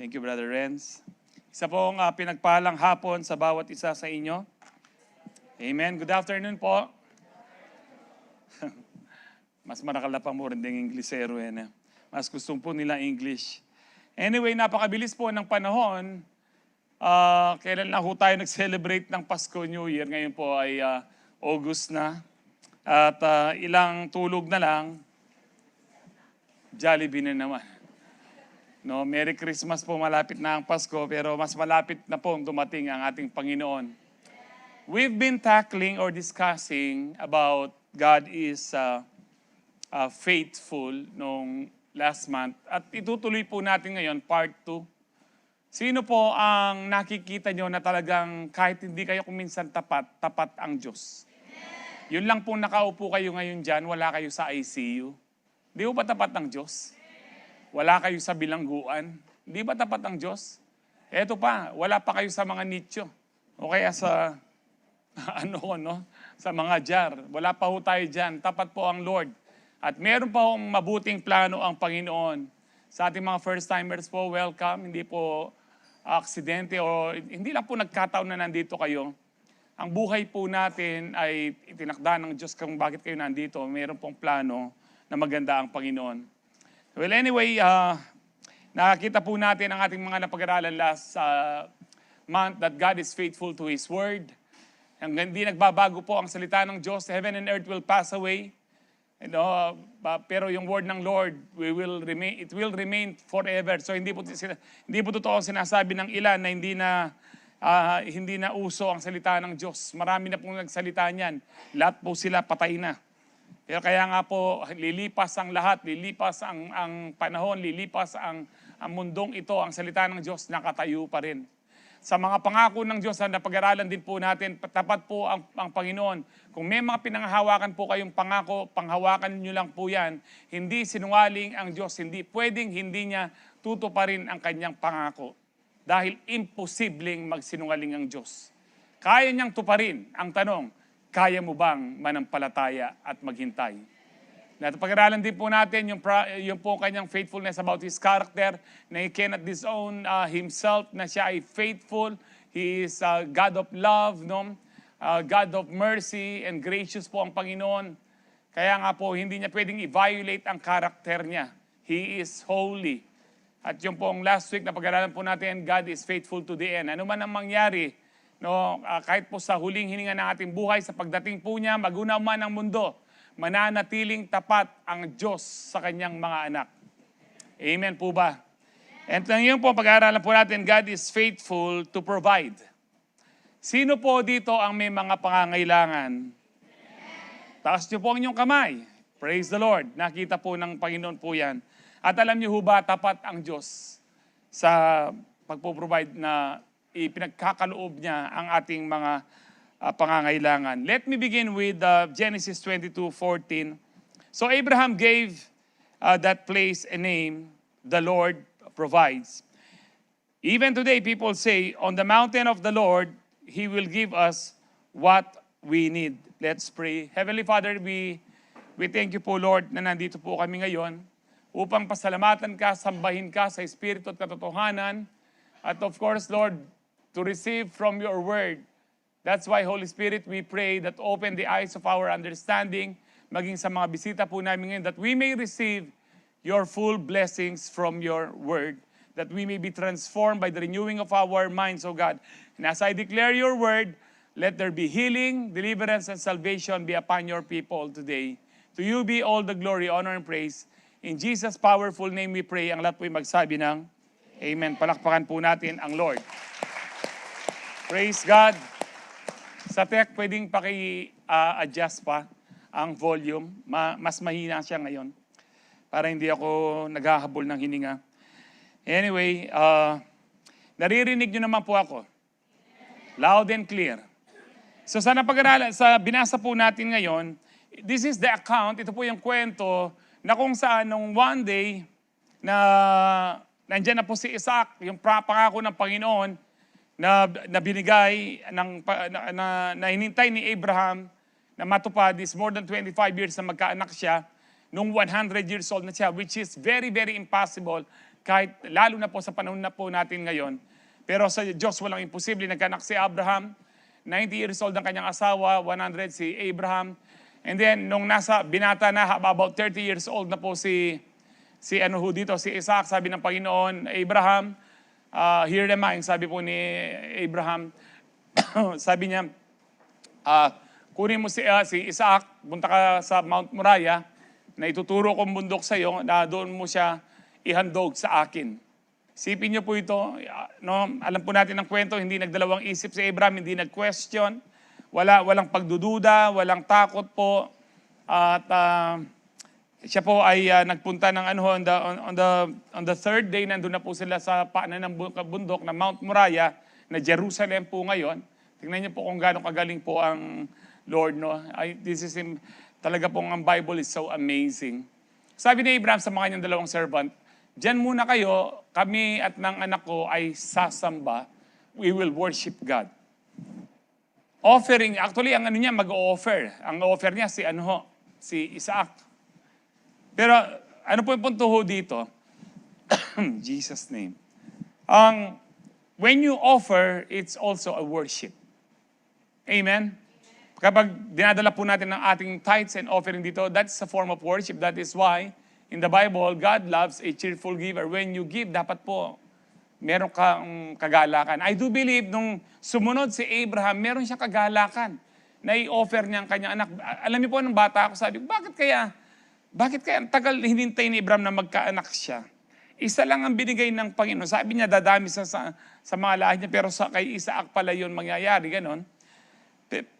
Thank you, Brother Renz. Isa pong pinagpalang hapon sa bawat isa sa inyo. Amen. Good afternoon po. Mas marakalapang mo rin ding Inglesero yan. Mas gustong po nila English. Anyway, napakabilis po ng panahon. Kailan na ho tayo nag-celebrate ng Pasko, New Year? Ngayon po ay August na. At ilang tulog na lang, Jollibee na naman. No, Merry Christmas po, malapit na ang Pasko, pero mas malapit na po dumating ang ating Panginoon. We've been tackling or discussing about God is faithful nung last month. At itutuloy po natin ngayon, part 2. Sino po ang nakikita nyo na talagang kahit hindi kayo kuminsan tapat ang Diyos? Yun lang po nakaupo kayo ngayon dyan, wala kayo sa ICU. Di ba tapat ang Diyos? Wala kayo sa bilangguan. Di ba tapat ang Diyos? Eto pa, wala pa kayo sa mga nicho. O kaya sa, sa mga jar. Wala pa ho tayo dyan. Tapat po ang Lord. At meron pa hong mabuting plano ang Panginoon. Sa ating mga first-timers po, welcome. Hindi po aksidente o hindi lang po nagkataon na nandito kayo. Ang buhay po natin ay itinakda ng Diyos kung bakit kayo nandito. Meron pong plano na maganda ang Panginoon. Well, anyway, nakakita po natin ang ating mga napag-aralan last month that God is faithful to His Word. Hindi nagbabago po ang salita ng Diyos. Heaven and earth will pass away. Pero yung word ng Lord, it will remain forever. So hindi po totoo sinasabi ng ilan na hindi na uso ang salita ng Diyos. Marami na pong nagsalita niyan. Lahat po sila patay na. Pero kaya nga po, lilipas ang lahat, lilipas ang panahon, lilipas ang mundong ito, ang salita ng Diyos nakatayo pa rin. Sa mga pangako ng Diyos na napag-aralan din po natin, tapat po ang Panginoon. Kung may mga pinanghahawakan po kayong pangako, panghawakan nyo lang po yan. Hindi sinungaling ang Diyos, pwedeng hindi niya tutuparin ang kanyang pangako. Dahil imposibleng magsinungaling ang Diyos. Kaya niyang tuparin. Ang tanong, kaya mo bang manampalataya at maghintay? Pag-aralan din po natin yung po kanyang faithfulness about His character, na He cannot disown Himself, na siya ay faithful. He is God of love, God of mercy and gracious po ang Panginoon. Kaya nga po, hindi niya pwedeng i-violate ang character niya. He is holy. At yung pong last week na pag-aralan po natin, God is faithful to the end. Ano man ang mangyari, kahit po sa huling hininga ng ating buhay, sa pagdating po niya, magunaw man ang mundo, mananatiling tapat ang Diyos sa kanyang mga anak. Amen po ba? And ngayon po, pag-aaralan po natin, God is faithful to provide. Sino po dito ang may mga pangangailangan? Taas niyo po ang inyong kamay. Praise the Lord. Nakita po ng Panginoon po yan. At alam niyo ho ba, tapat ang Diyos sa pagpo-provide na ipinagkakaloob niya ang ating mga pangangailangan. Let me begin with Genesis 22:14. So Abraham gave that place a name, the Lord provides. Even today, people say, on the mountain of the Lord, He will give us what we need. Let's pray. Heavenly Father, we thank you po, Lord, na nandito po kami ngayon upang pasalamatan ka, sambahin ka sa Espiritu at katotohanan. At of course, Lord, to receive from your word. That's why, Holy Spirit, we pray that open the eyes of our understanding, maging sa mga bisita po namin ngayon, that we may receive your full blessings from your word, that we may be transformed by the renewing of our minds, O God. And as I declare your word, let there be healing, deliverance, and salvation be upon your people today. To you be all the glory, honor, and praise. In Jesus' powerful name we pray. Ang lahat po'y magsabi ng Amen. Palakpakan po natin ang Lord. Praise God. Sa tech, pwedeng paki-adjust pa ang volume. Mas mahina siya ngayon. Para hindi ako naghahabol ng hininga. Anyway, naririnig nyo naman po ako. Loud and clear. So sa binasa po natin ngayon, this is the account, ito po yung kwento na kung saan nung one day na nandyan na po si Isaac, yung pangako ng Panginoon, na binigay na hinintay ni Abraham na matupad is more than 25 years na magkaanak siya nung 100 years old na siya, which is very, very impossible kahit lalo na po sa panahon na po natin ngayon. Pero sa Diyos walang imposible. Nagkanak si Abraham, 90 years old ang kanyang asawa, 100 si Abraham. And then, nung binata na, about 30 years old na po si Isaac, sabi ng Panginoon, Abraham, here am I, sabi po ni Abraham, sabi niya, kunin mo si Isaac, punta ka sa Mount Moriah, na ituturo kong bundok sa iyo, na doon mo siya ihandog sa akin. Sipin niyo po ito, no? Alam po natin ang kwento, hindi nagdalawang isip si Abraham, hindi nag-question, walang pagdududa, walang takot po, at siya po ay nagpunta ng on the third day, nandun na po sila sa paanan ng bundok na Mount Moriah, na Jerusalem po ngayon. Tingnan niyo po kung gaano kagaling po ang Lord, no? Talaga pong ang Bible is so amazing. Sabi ni Abraham sa mga kanyang dalawang servant, diyan muna kayo, kami at ng anak ko ay sasamba. We will worship God. Offering, actually, ang niya, mag-offer. Ang offer niya si Isaac. Pero, ano po yung punto ho dito? Jesus' name. When you offer, it's also a worship. Amen? Kapag dinadala po natin ang ating tithes and offering dito, that's a form of worship. That is why, in the Bible, God loves a cheerful giver. When you give, dapat po, meron kang kagalakan. I do believe, nung sumunod si Abraham, meron siyang kagalakan na i-offer niya ang kanyang anak. Alam niyo po, nung bata ako, sabi, bakit kaya ang tagal hinintay ni Abraham na magkaanak siya? Isa lang ang binigay ng Panginoon. Sabi niya, dadami sa mga lahi niya, pero kay Isaac pala yun mangyayari, ganon.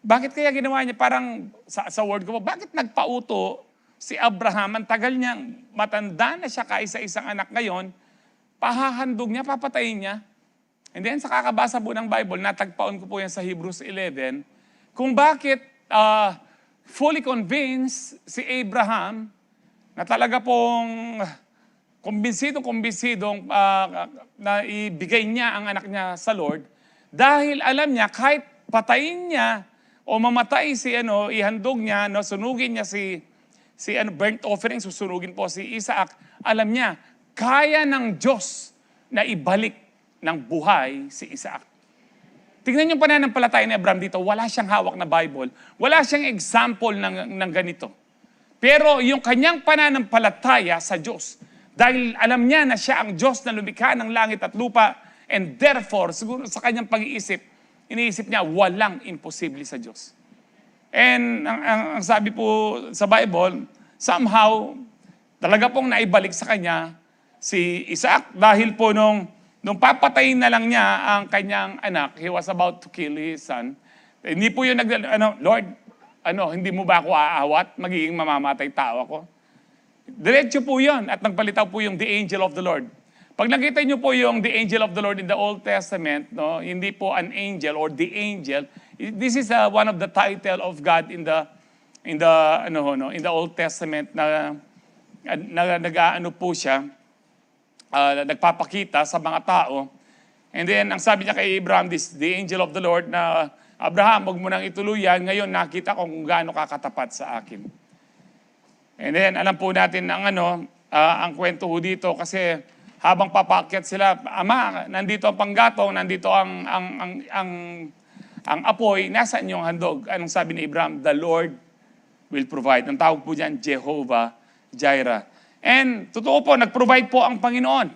Bakit kaya ginawa niya? Parang sa word ko po, bakit nagpauto si Abraham? Ang tagal niyang matanda na siya kaisa-isang anak ngayon, pahahandog niya, papatayin niya. And then sa kakabasa po ng Bible, natagpaon ko po yan sa Hebrews 11, kung bakit fully convinced si Abraham na talaga pong kumbisidong na ibigay niya ang anak niya sa Lord, dahil alam niya kahit patayin niya o mamatay ihandog niya, sunugin niya si burnt offering, susunugin po si Isaac, alam niya, kaya ng Diyos na ibalik ng buhay si Isaac. Tingnan yung pananampalataya ni Abraham dito, wala siyang hawak na Bible, wala siyang example ng ganito. Pero yung kanyang pananampalataya sa Diyos, dahil alam niya na siya ang Diyos na lumikha ng langit at lupa, and therefore, siguro sa kanyang pag-iisip, iniisip niya, walang imposible sa Diyos. And ang sabi po sa Bible, somehow, talaga pong naibalik sa kanya si Isaac. Dahil po nung papatayin na lang niya ang kanyang anak, he was about to kill his son. Hindi po yun Lord, hindi mo ba ako aawat? Magiging mamamatay tao ako. Diretso po yun at nagpalitaw po yung the angel of the Lord. Pag nakita niyo po yung the angel of the Lord in the Old Testament, no, hindi po an angel or the angel. This is one of the title of God in the Old Testament na po siya, nagpapakita sa mga tao. And then ang sabi niya kay Abraham, the angel of the Lord, na Abraham, huwag mo nang ituluyan, ngayon nakita ko kung gaano kakatapat sa akin. And then alam po natin ang kwento ho dito kasi habang papakyat sila, Ama, nandito ang panggatong, nandito ang apoy, nasaan yung handog? Anong sabi ni Abraham? The Lord will provide. Ang tawag po dyan, Jehovah Jireh. And totoo po, nag-provide po ang Panginoon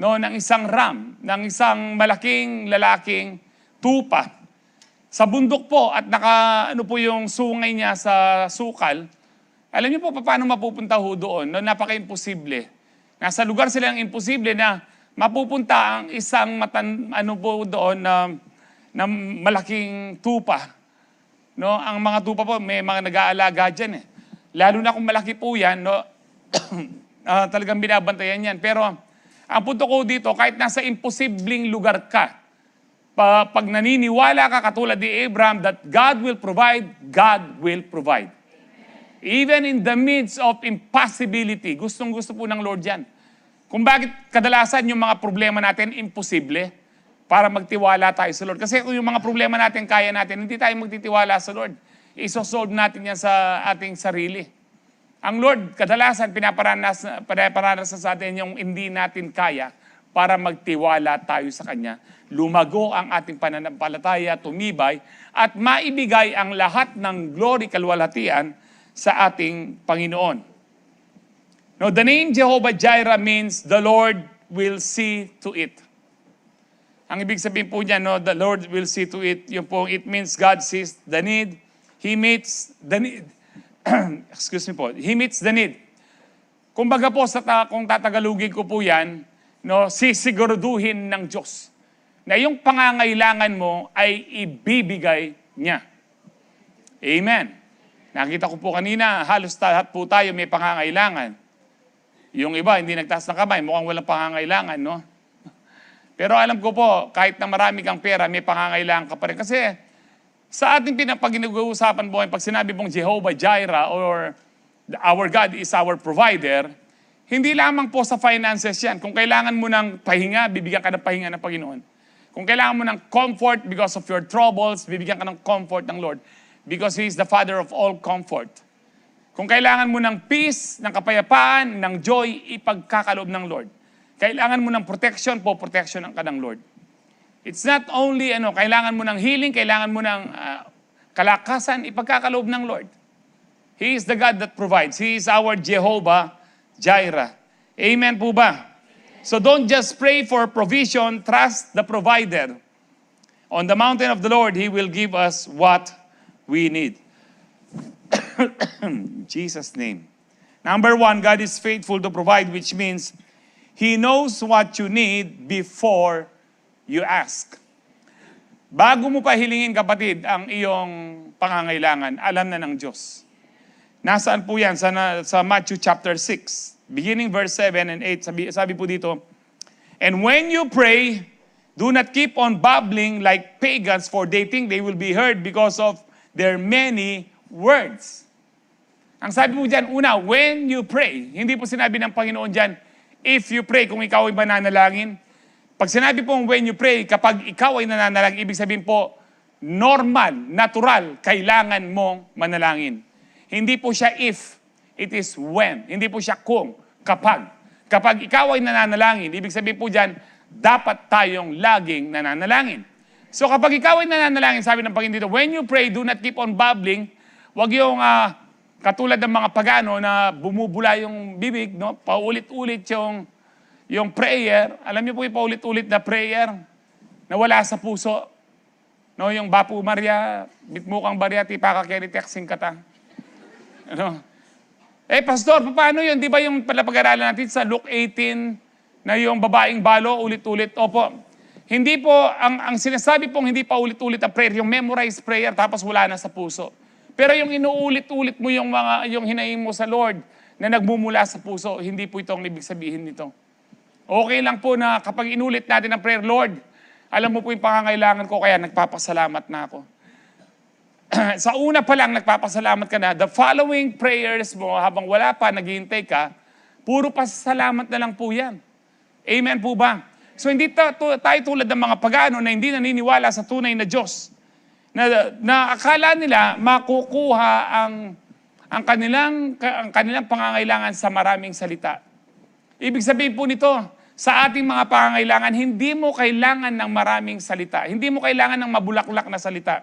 ng isang ram, ng isang malaking lalaking tupa. Sa bundok po, at po yung sungay niya sa sukal. Alam niyo po paano mapupunta ho doon? Napaka-imposible. Nasa lugar silang imposible na mapupunta ang isang doon na malaking tupa. No, ang mga tupa po, may mga nag-aalaga dyan eh. Lalo na kung malaki po yan, talagang binabantayan yan. Pero ang punto ko dito, kahit nasa imposibleng lugar ka, pag naniniwala ka katulad ni Abraham that God will provide, God will provide. Even in the midst of impossibility, gustong-gusto po ng Lord yan. Kung bakit kadalasan yung mga problema natin imposible, para magtiwala tayo sa Lord. Kasi kung yung mga problema natin, kaya natin, hindi tayo magtitiwala sa Lord. Isosolve natin yan sa ating sarili. Ang Lord, kadalasan, pinaparanas sa atin yung hindi natin kaya para magtiwala tayo sa Kanya. Lumago ang ating pananampalataya, tumibay, at maibigay ang lahat ng glory, kalwalhatian sa ating Panginoon. Now, the name Jehovah Jireh means the Lord will see to it. Ang ibig sabihin po niya, no, the Lord will see to it. Yung po, it means God sees the need. He meets the need. Excuse me po. He meets the need. Kumbaga po, kung tatagalugin ko po yan, no, sisiguraduhin ng Diyos na yung pangangailangan mo ay ibibigay niya. Amen. Nakita ko po kanina, halos lahat po tayo may pangangailangan. Yung iba, hindi nagtaas ng kamay, mukhang walang pangangailangan, no? Pero alam ko po, kahit na marami kang pera, may pangangailangan ka pa rin. Kasi sa ating pinapag-uusapan po, pag sinabi pong Jehovah Jireh or our God is our provider, hindi lamang po sa finances yan. Kung kailangan mo ng pahinga, bibigyan ka ng pahinga ng Panginoon. Kung kailangan mo ng comfort because of your troubles, bibigyan ka ng comfort ng Lord. Because He is the Father of all comfort. Kung kailangan mo ng peace, ng kapayapaan, ng joy, ipagkakaloob ng Lord. Kailangan mo ng protection po, protection ka ng Lord. It's not only, kailangan mo ng healing, kailangan mo ng kalakasan, ipagkakaloob ng Lord. He is the God that provides. He is our Jehovah Jireh. Amen po ba? So don't just pray for provision, trust the provider. On the mountain of the Lord, He will give us what we need. In Jesus' name. Number 1, God is faithful to provide, which means He knows what you need before you ask. Bago mo pa hilingin, kapatid, ang iyong pangangailangan, alam na ng Diyos. Nasaan po yan? Sa Matthew chapter 6, beginning verse 7 and 8, sabi po dito, "And when you pray, do not keep on babbling like pagans, for they think they will be heard because of their many words." Ang sabi po dyan, una, when you pray. Hindi po sinabi ng Panginoon dyan, if you pray, kung ikaw ay mananalangin. Pag sinabi pong when you pray, kapag ikaw ay nananalangin, ibig sabihin po, normal, natural, kailangan mong manalangin. Hindi po siya if, it is when. Hindi po siya kung, kapag. Kapag ikaw ay nananalangin, ibig sabihin po dyan, dapat tayong laging nananalangin. So kapag ikaw ay nananalangin, sabi ng Panginoon dito, when you pray, do not keep on babbling. Huwag yung katulad ng mga pagano na bumubula yung bibig, no? Paulit-ulit yung prayer. Alam niyo po yung paulit-ulit na prayer na wala sa puso. No, yung Bapu Maria, bitmukang Bariati, pakakeri texting kata. Ano? Pastor, paano yun? Di ba yung pag-aralan natin sa Luke 18 na yung babaeng balo, ulit-ulit? Opo. Hindi po, ang sinasabi pong hindi pa ulit-ulit ang prayer, yung memorized prayer, tapos wala na sa puso. Pero yung inuulit-ulit mo yung hinaing mo sa Lord na nagmumula sa puso, hindi po ito ang ibig sabihin nito. Okay lang po na kapag inulit natin ang prayer, Lord, alam mo po yung pangangailangan ko, kaya nagpapasalamat na ako. Sa una pa lang, nagpapasalamat ka na. The following prayers mo, habang wala pa, naghihintay ka, puro pasalamat na lang po yan. Amen po ba? So hindi tayo tulad ng mga pagano na hindi naniniwala sa tunay na Diyos. Na akala nila makukuha ang kanilang pangangailangan sa maraming salita. Ibig sabihin po nito, sa ating mga pangangailangan, hindi mo kailangan ng maraming salita. Hindi mo kailangan ng mabulaklak na salita.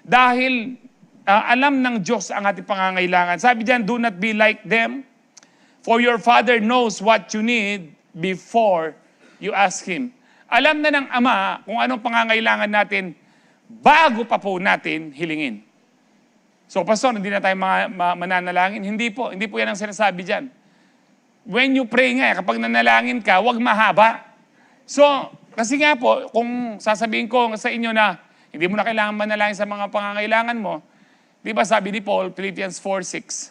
Dahil alam ng Diyos ang ating pangangailangan. Sabi diyan, do not be like them, for your Father knows what you need before you ask Him. Alam na ng Ama kung anong pangangailangan natin bago pa po natin hilingin. So, Pastor, hindi na tayo mananalangin? Hindi po yan ang sinasabi dyan. When you pray nga, kapag nanalangin ka, huwag mahaba. So, kasi nga po, kung sasabihin ko sa inyo na hindi mo na kailangan manalangin sa mga pangangailangan mo, di ba sabi ni Paul, Philippians 4:6,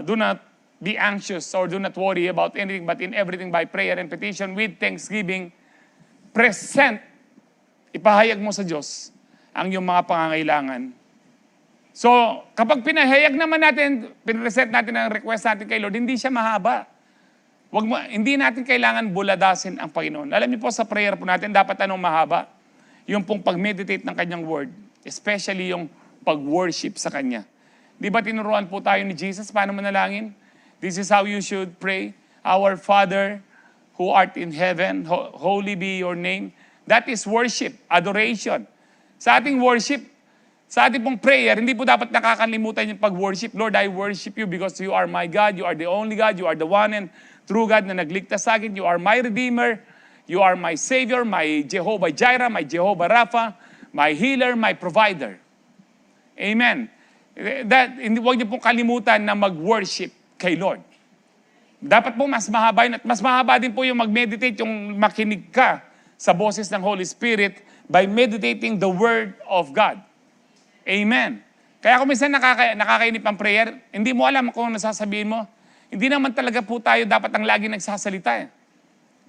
do not be anxious or do not worry about anything, but in everything by prayer and petition with thanksgiving, present, ipahayag mo sa Diyos ang iyong mga pangangailangan. So, kapag pinahayag naman natin, pinresent natin ang request natin kay Lord, hindi siya mahaba. Hindi natin kailangan buladasin ang Panginoon. Alam niyo po, sa prayer po natin, dapat anong mahaba? Yung pong pag-meditate ng Kanyang Word, especially yung pag-worship sa Kanya. Di ba tinuruan po tayo ni Jesus paano manalangin? This is how you should pray. Our Father who art in heaven, holy be your name. That is worship, adoration. Sa ating worship, sa ating pong prayer, hindi po dapat nakakalimutan yung pag-worship. Lord, I worship you because you are my God. You are the only God. You are the one and true God na nagligtas sa akin. You are my Redeemer. You are my Savior, my Jehovah Jireh, my Jehovah Rapha, my healer, my provider. Amen. Huwag niyo pong kalimutan na mag-worship kay Lord. Dapat po mas mahaba yun at mas mahaba din po yung mag-meditate, yung makinig ka sa boses ng Holy Spirit by meditating the Word of God. Amen. Kaya kung minsan nakakainip ang prayer, hindi mo alam kung ano nasasabihin mo. Hindi naman talaga po tayo dapat ang lagi nagsasalita.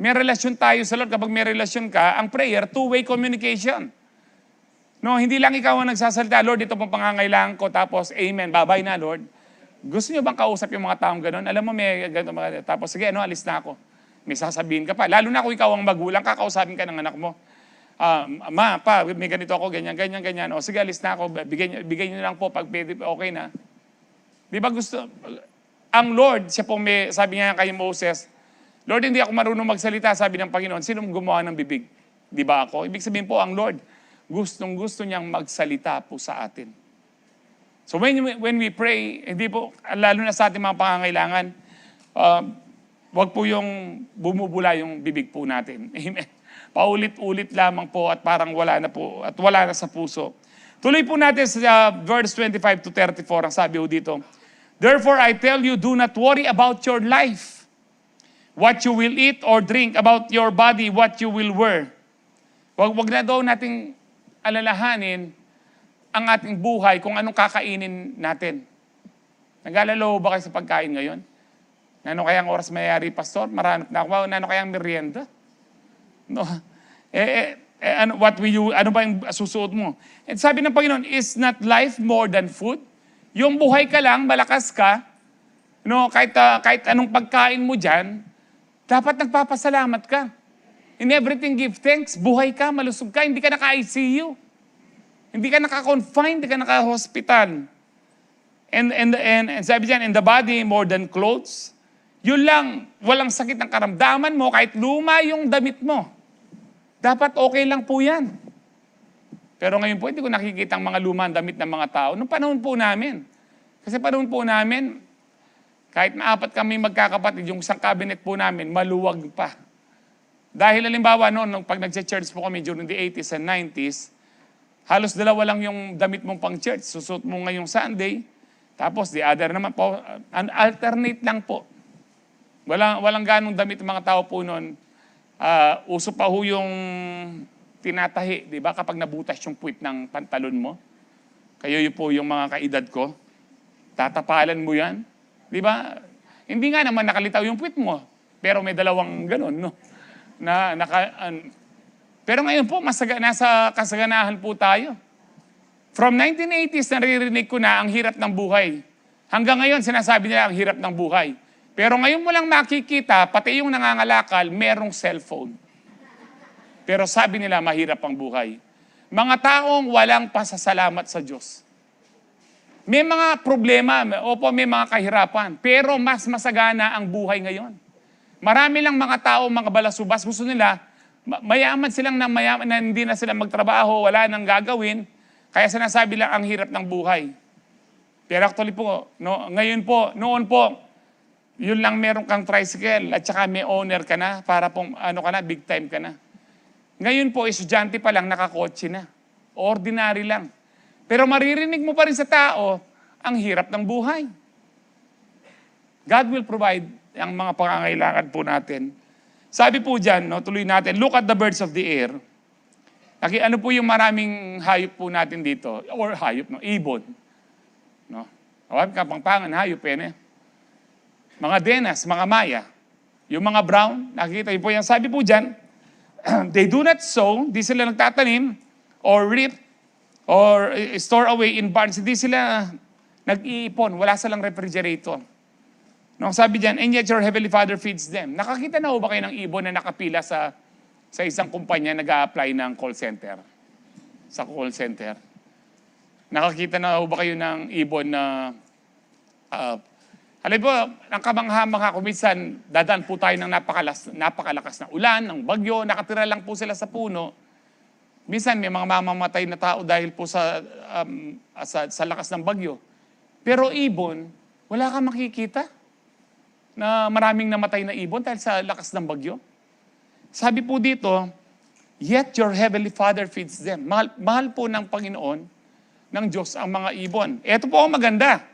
May relasyon tayo sa Lord. Kapag may relasyon ka, ang prayer, two-way communication. No, hindi lang ikaw ang nagsasalita, Lord, ito pong pangangailangan ko, tapos, amen, bye-bye na, Lord. Gusto niyo bang kausap yung mga taong gano'n? Alam mo, may gano'n mga, tapos, sige, alis na ako. May sasabihin ka pa. Lalo na kung ikaw ang magulang, kakausapin ka ng anak mo. Ma, pa, may ganito ako, ganyan. O, sige, alis na ako. Bigay niyo lang po, pag pwede, okay na. Di ba gusto? Ang Lord, siya pong may, sabi niya kay Moses, Lord, hindi ako marunong magsalita, sabi ng Panginoon. Sino gumawa ng bibig? Di ba ako? Ibig sabihin po, ang Lord, gustong-gusto niyang magsalita po sa atin. So when we pray, hindi po, lalo na sa ating mga pangangailangan, wag po yung bumubula yung bibig po natin. Amen. Paulit-ulit lamang po at parang wala na po, at wala na sa puso. Tuloy po natin sa verse 25 to 34, ang sabi po dito, Therefore I tell you, do not worry about your life, what you will eat or drink, about your body, what you will wear. Wag na daw nating alalahanin ang ating buhay kung anong kakainin natin. Nag-alala ba kayo sa pagkain ngayon? Ano kayang oras mayayari, Pastor? Maranap na ako. Ano kayang merienda? No. Ano ba yung susuot mo? And sabi ng Panginoon, is not life more than food? Yung buhay ka lang, malakas ka, no, kahit anong pagkain mo dyan, dapat nagpapasalamat ka. In everything, give thanks. Buhay ka, malusog ka, hindi ka naka-ICU. Hindi ka naka-confine, hindi ka naka-hospital. And sabi dyan, in the body, more than clothes. Yun lang, walang sakit ng karamdaman mo, kahit luma yung damit mo. Dapat okay lang po yan. Pero ngayon po, hindi ko nakikita ang mga lumang damit ng mga tao. Noong panahon po namin. Kasi panahon po namin, kahit na 4 kami magkakapatid, yung isang cabinet po namin, maluwag pa. Dahil halimbawa noon, pag nag-church po kami during the 80s and 90s, halos dalawa lang yung damit mong pang church. Susuot mo ngayong Sunday, tapos the other naman po, alternate lang po. Walang ganong damit ng mga tao po noon. Uso pa ho yung tinatahi, di ba? Kapag nabutas yung puwit ng pantalon mo. Kayo yun po yung mga kaedad ko. Tatapalan mo yan. Di ba? Hindi nga naman nakalitaw yung puwit mo. Pero may dalawang ganon, no? Pero ngayon po, nasa kasaganahan po tayo. From 1980s, naririnig ko na ang hirap ng buhay. Hanggang ngayon, sinasabi nila ang hirap ng buhay. Pero ngayon mo lang makikita, pati yung nangangalakal, merong cellphone. Pero sabi nila, mahirap ang buhay. Mga taong walang pasasalamat sa Diyos. May mga problema, opo, may mga kahirapan, pero mas masagana ang buhay ngayon. Marami lang mga tao, mga balasubas, gusto nila, mayaman silang na mayaman, na hindi na sila magtrabaho, wala nang gagawin, kaya sinasabi lang ang hirap ng buhay. Pero actually po, ngayon po, noon po, yun lang meron kang tricycle at saka may owner ka na para pong big time ka na. Ngayon po, estudyante pa lang, nakakotse na. Ordinary lang. Pero maririnig mo pa rin sa tao, ang hirap ng buhay. God will provide ang mga pangangailangan po natin. Sabi po dyan, tuloy natin, look at the birds of the air. Ano po yung maraming hayop po natin dito? Or hayop, ibon. Kapangpangan, hayop yan eh. Mga denas, mga maya. Yung mga brown, nakikita po yan. Sabi po dyan, they do not sow, di sila nagtatanim, or reap, or store away in barns. Hindi sila nag-iipon, wala silang refrigerator. Sabi dyan, and yet your heavenly Father feeds them. Nakakita na ho ba kayo ng ibon na nakapila sa isang kumpanya nag-a-apply ng call center? Sa call center. Nakakita na ho ba kayo ng ibon na, alam po, ang kamangha-mangha ko, minsan dadaan po tayo ng napakalakas na ulan, ng bagyo, nakatira lang po sila sa puno. Minsan may mga mamamatay na tao dahil po sa lakas ng bagyo. Pero ibon, wala kang makikita na maraming namatay na ibon dahil sa lakas ng bagyo. Sabi po dito, yet your heavenly Father feeds them. Mahal po ng Panginoon, ng Diyos ang mga ibon. Ito po ang maganda.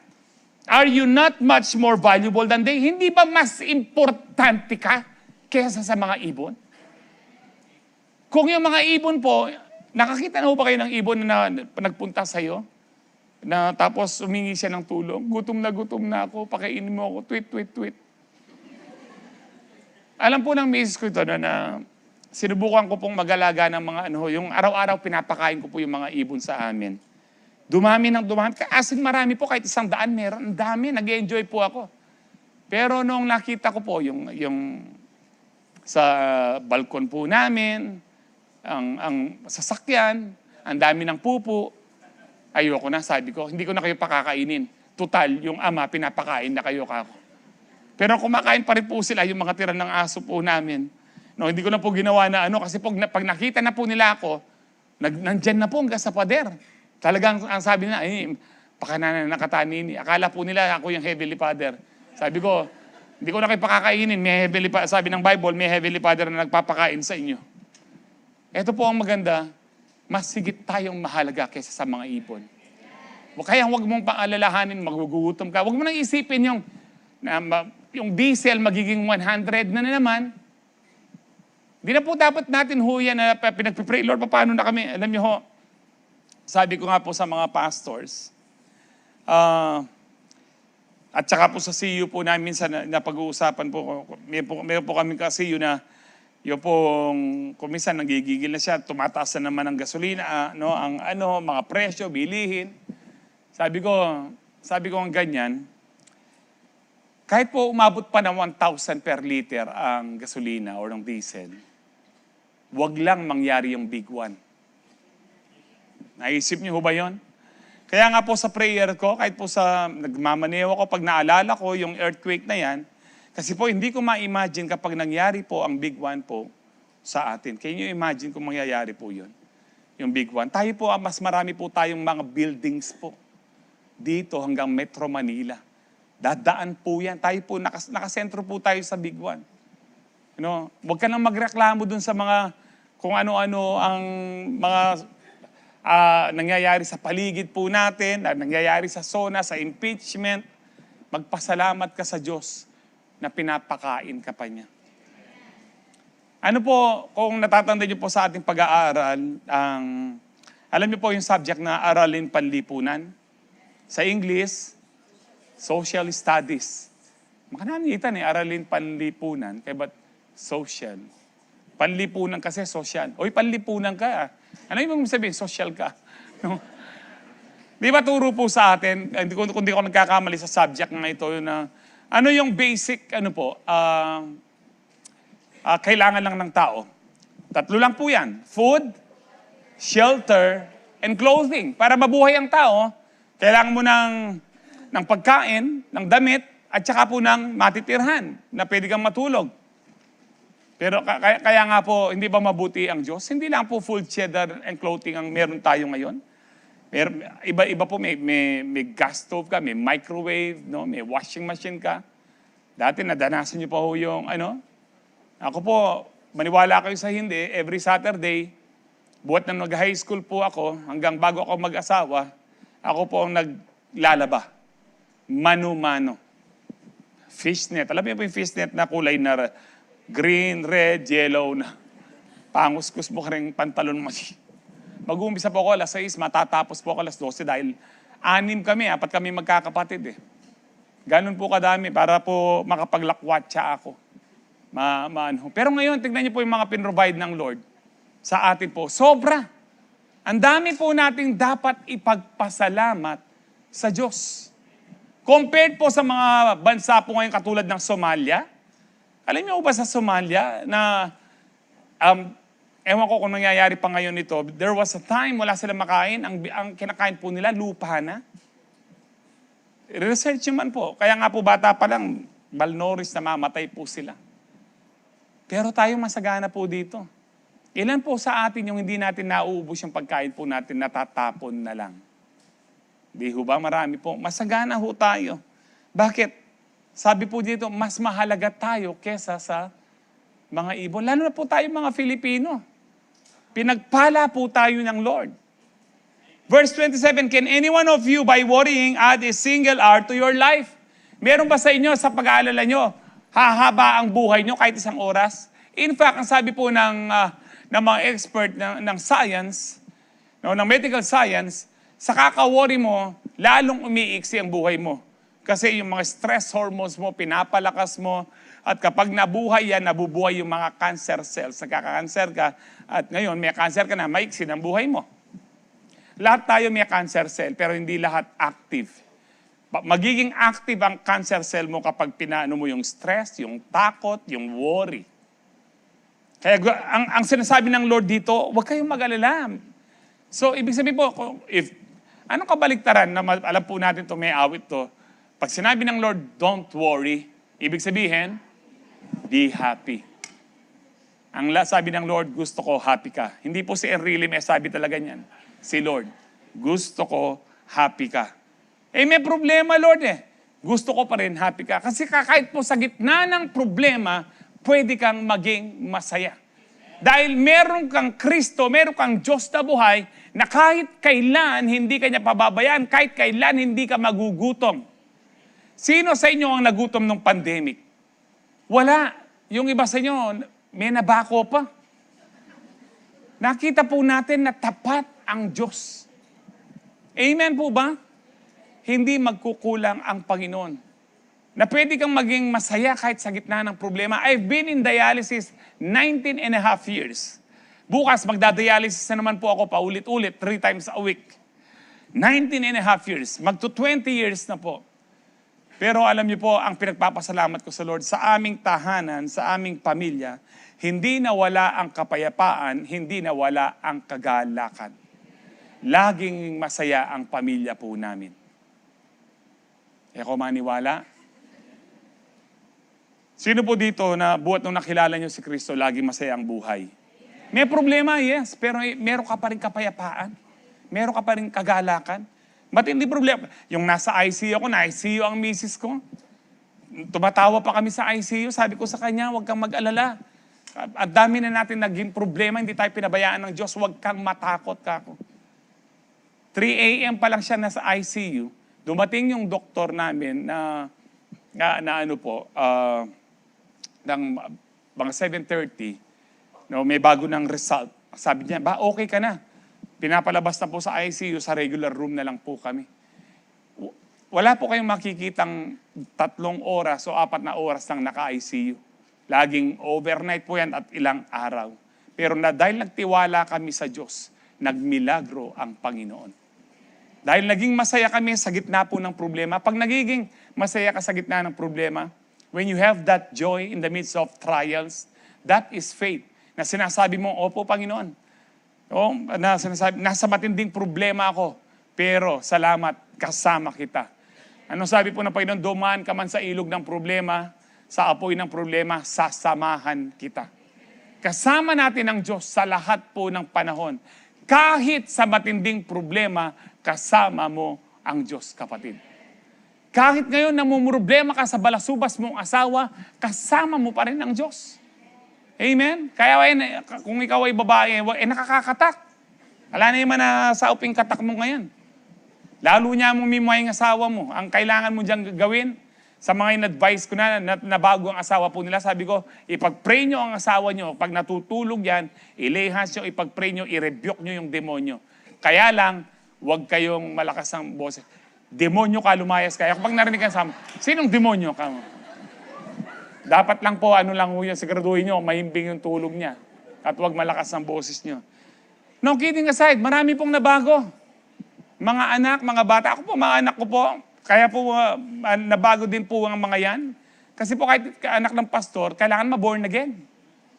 Are you not much more valuable than they? Hindi ba mas importante ka kaysa sa mga ibon? Kung yung mga ibon po, nakakita na po ba kayo ng ibon na nagpunta sa'yo? Na tapos humingi siya ng tulong. Gutom na ako, pakainin mo ako. Tweet, tweet, tweet. Alam po ng misis ko ito na sinubukan ko pong mag-alaga ng mga yung araw-araw pinapakain ko po yung mga ibon sa amin. Dumami ng dumami. As in marami po, kahit 100 meron. Ang dami, nag-enjoy po ako. Pero nung nakita ko po yung sa balkon po namin, ang sasakyan, ang dami ng pupo, ayoko na, sabi ko, hindi ko na kayo pakakainin. Total, yung ama, pinapakain na kayo kako. Pero kumakain pa rin po sila, yung mga tira ng aso po namin. No, hindi ko na po ginawa na kasi pag nakita na po nila ako, nandyan na po hanggang sa pader. Talagang ang sabi nila, pakananan nakatanin. Akala po nila ako yung Heavenly Father. Sabi ko, hindi ko na kayo pakakainin. May Heavenly Father, sabi ng Bible, may Heavenly Father na nagpapakain sa inyo. Ito po ang maganda, mas higit tayong mahalaga kaysa sa mga ibon. Kaya huwag mong paalalahanin, magugutom ka. Huwag mo nang isipin yung diesel magiging 100 na naman. Di na po dapat natin huyan na pinagpipray, Lord, paano na kami? Alam niyo ho, sabi ko nga po sa mga pastors, at saka po sa CU po namin minsan na pag-uusapan po, may po kami ka CU na yung pong, kung minsan nagigigil na siya, tumataas na naman ang gasolina, mga presyo, bilihin. Sabi ko ang ganyan, kahit po umabot pa ng 1,000 per liter ang gasolina o ng diesel, wag lang mangyari yung big one. Naisip niyo ba yon? Kaya nga po sa prayer ko, kahit po sa nagmamaneho ako, pag naalala ko yung earthquake na yan, kasi po hindi ko ma-imagine kapag nangyari po ang big one po sa atin. Can you imagine kung mangyayari po yun? Yung big one. Tayo po, mas marami po tayong mga buildings po dito hanggang Metro Manila. Dadaan po yan. Tayo po, nakasentro po tayo sa big one. Huwag ka nang magreklamo dun sa mga, kung ano-ano ang mga nangyayari sa paligid po natin, nangyayari sa SONA, sa impeachment. Magpasalamat ka sa Diyos na pinapakain ka pa niya. Ano po, kung natatanda niyo po sa ating pag-aaral, alam niyo po yung subject na aralin panlipunan. Sa English, Social Studies. Makananitan aralin panlipunan, kaya ba't social? Panlipunan kasi social. Oy, panlipunan ka. Ano yung sabihin? Social ka. No? Di ba turo po sa atin, kung di ako nagkakamali sa subject na ito, na ano yung basic, kailangan lang ng tao? 3 lang po yan. Food, shelter, and clothing. Para mabuhay ang tao, kailangan mo ng pagkain, ng damit, at saka po ng matitirhan na pwede kang matulog. Pero kaya nga po, hindi ba mabuti ang Diyos? Hindi lang po food, shelter, and clothing ang meron tayo ngayon. Iba po, may gas stove ka, may microwave, may washing machine ka. Dati nadanasan niyo pa ho yung Ako po, maniwala kayo sa hindi, every Saturday, buhat na nag-high school po ako, hanggang bago ako mag-asawa, ako po ang naglalaba. Mano-mano. Fishnet. Alam niyo po yung fishnet na kulay na green, red, yellow na. Panguskus mo ka rin pantalon mo. Mag-uumpisa po ako alas 6, matatapos po ako alas 12 dahil 4 kami magkakapatid . Ganun po kadami para po makapaglakwatsa ako. Pero ngayon, tignan niyo po yung mga pinrovide ng Lord sa atin po. Sobra. Ang dami po nating dapat ipagpasalamat sa Diyos. Compared po sa mga bansa po ngayon katulad ng Somalia. Alam niyo ba sa Somalia na ewan ko kung nangyayari pa ngayon ito, there was a time wala silang makain, ang kinakain po nila, lupa na. Research man po. Kaya nga po bata pa lang, malnourished na mamatay po sila. Pero tayo masagana po dito. Ilan po sa atin yung hindi natin nauubos yung pagkain po natin, natatapon na lang. Di ho ba? Marami po. Masagana ho tayo. Bakit? Sabi po dito, mas mahalaga tayo kesa sa mga ibon. Lalo na po tayo mga Filipino. Pinagpala po tayo ng Lord. Verse 27, can any one of you by worrying add a single hour to your life? Meron ba sa inyo, sa pag-aalala nyo, hahaba ang buhay nyo kahit isang oras? In fact, ang sabi po ng mga expert ng science, ng medical science, sa kaka-worry mo, lalong umiiksi ang buhay mo. Kasi yung mga stress hormones mo, pinapalakas mo, at kapag nabuhay yan, nabubuhay yung mga cancer cells. Nagkaka-cancer ka, at ngayon may cancer ka na, maiksi ang buhay mo. Lahat tayo may cancer cell, pero hindi lahat active. Magiging active ang cancer cell mo kapag pinaano mo yung stress, yung takot, yung worry. Kaya ang sinasabi ng Lord dito, huwag kayong mag-alala. So, ibig sabihin po, anong kabaliktaran na alam po natin ito, may awit to, pag sinabi ng Lord, don't worry, ibig sabihin, be happy. Ang sabi ng Lord, gusto ko happy ka. Hindi po si Enrile may sabi talaga niyan. Si Lord, gusto ko happy ka. May problema Lord Gusto ko pa rin happy ka. Kasi kahit po sa gitna ng problema, pwede kang maging masaya. Dahil meron kang Kristo, meron kang Diyos na buhay, na kahit kailan hindi ka niya pababayaan, kahit kailan hindi ka magugutom. Sino sa inyo ang nagutom ng pandemic? Wala. Yung iba sa inyo, may nabako pa. Nakita po natin na tapat ang Diyos. Amen po ba? Hindi magkukulang ang Panginoon. Na pwede kang maging masaya kahit sa gitna ng problema. I've been in dialysis 19 and a half years. Bukas magdadialysis na naman po ako paulit-ulit, 3 times a week. 19 and a half years. Magto 20 years na po. Pero alam niyo po, ang pinagpapasalamat ko sa Lord, sa aming tahanan, sa aming pamilya, hindi nawala ang kapayapaan, hindi nawala ang kagalakan. Laging masaya ang pamilya po namin. Ako maniwala? Sino po dito na buhat nung nakilala niyo si Kristo, laging masaya ang buhay? May problema, yes, pero meron ka pa rin kapayapaan. Meron ka pa rin kagalakan. Ba't hindi problema? Yung nasa ICU ako, na-ICU ang misis ko. Tumatawa pa kami sa ICU. Sabi ko sa kanya, huwag kang mag-alala. At dami na natin naging problema, hindi tayo pinabayaan ng Diyos. Huwag kang matakot kako. 3 a.m. pa lang siya nasa ICU. Dumating yung doktor namin na ano po, ng mga 7:30, may bago ng result. Sabi niya, okay ka na. Pinapalabas na po sa ICU, sa regular room na lang po kami. Wala po kayong makikitang 3 oras o 4 na oras lang naka-ICU. Laging overnight po yan at ilang araw. Pero dahil nagtiwala kami sa Diyos, nagmilagro ang Panginoon. Dahil naging masaya kami sa gitna po ng problema. Pag nagiging masaya ka sa gitna ng problema, when you have that joy in the midst of trials, that is faith. Na sinasabi mo, opo Panginoon, na sinasabi, nasa matinding problema ako, pero salamat, kasama kita. Ano sabi po ng Panginoon, dumaan ka man sa ilog ng problema, sa apoy ng problema, sasamahan kita. Kasama natin ang Diyos sa lahat po ng panahon. Kahit sa matinding problema, kasama mo ang Diyos, kapatid. Kahit ngayon namumroblema ka sa balasubas mong asawa, kasama mo pa rin ang Diyos. Amen? Kaya kung ikaw ay babae, nakakakatak. Wala na yung sa uping katak mo ngayon. Lalo niya mong mimuhay ang asawa mo. Ang kailangan mo diyang gawin, sa mga in-advise ko na bago ang asawa po nila, sabi ko, ipag-pray nyo ang asawa nyo. Pag natutulog yan, i-lay hands nyo, ipag-pray nyo, i-rebuke nyo yung demonyo. Kaya lang, huwag kayong malakas ang boses. Demonyo ka, lumayas ka. Kapag narinig ka sa sinong demonyo ka? Dapat lang po, siguraduhin nyo, mahimbing yung tulog niya. At huwag malakas ang boses nyo. No, kidding aside, marami pong nabago. Mga anak, mga bata. Ako po, mga anak ko po, kaya po, nabago din po ang mga yan. Kasi po kahit anak ng pastor, kailangan ma-born again.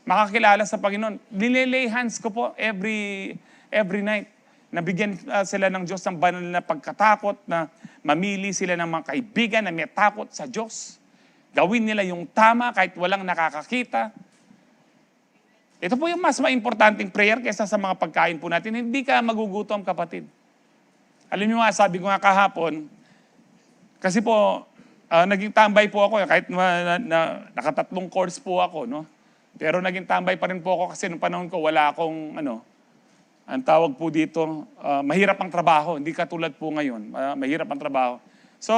makakilala sa Panginoon. Nililay hands ko po every night. Nabigyan sila ng Diyos ng banal na pagkatakot, na mamili sila ng mga kaibigan na may takot sa Diyos. Gawin nila yung tama kahit walang nakakakita. Ito po yung mas maimportanteng prayer kaysa sa mga pagkain po natin. Hindi ka magugutom, kapatid. Alam niyo nga, sabi ko nga kahapon, kasi po, naging tambay po ako, kahit nakatatlong course po ako, no? Pero naging tambay pa rin po ako kasi noong panahon ko, wala akong, ang tawag po dito, mahirap ang trabaho. Hindi katulad po ngayon, mahirap ang trabaho. So,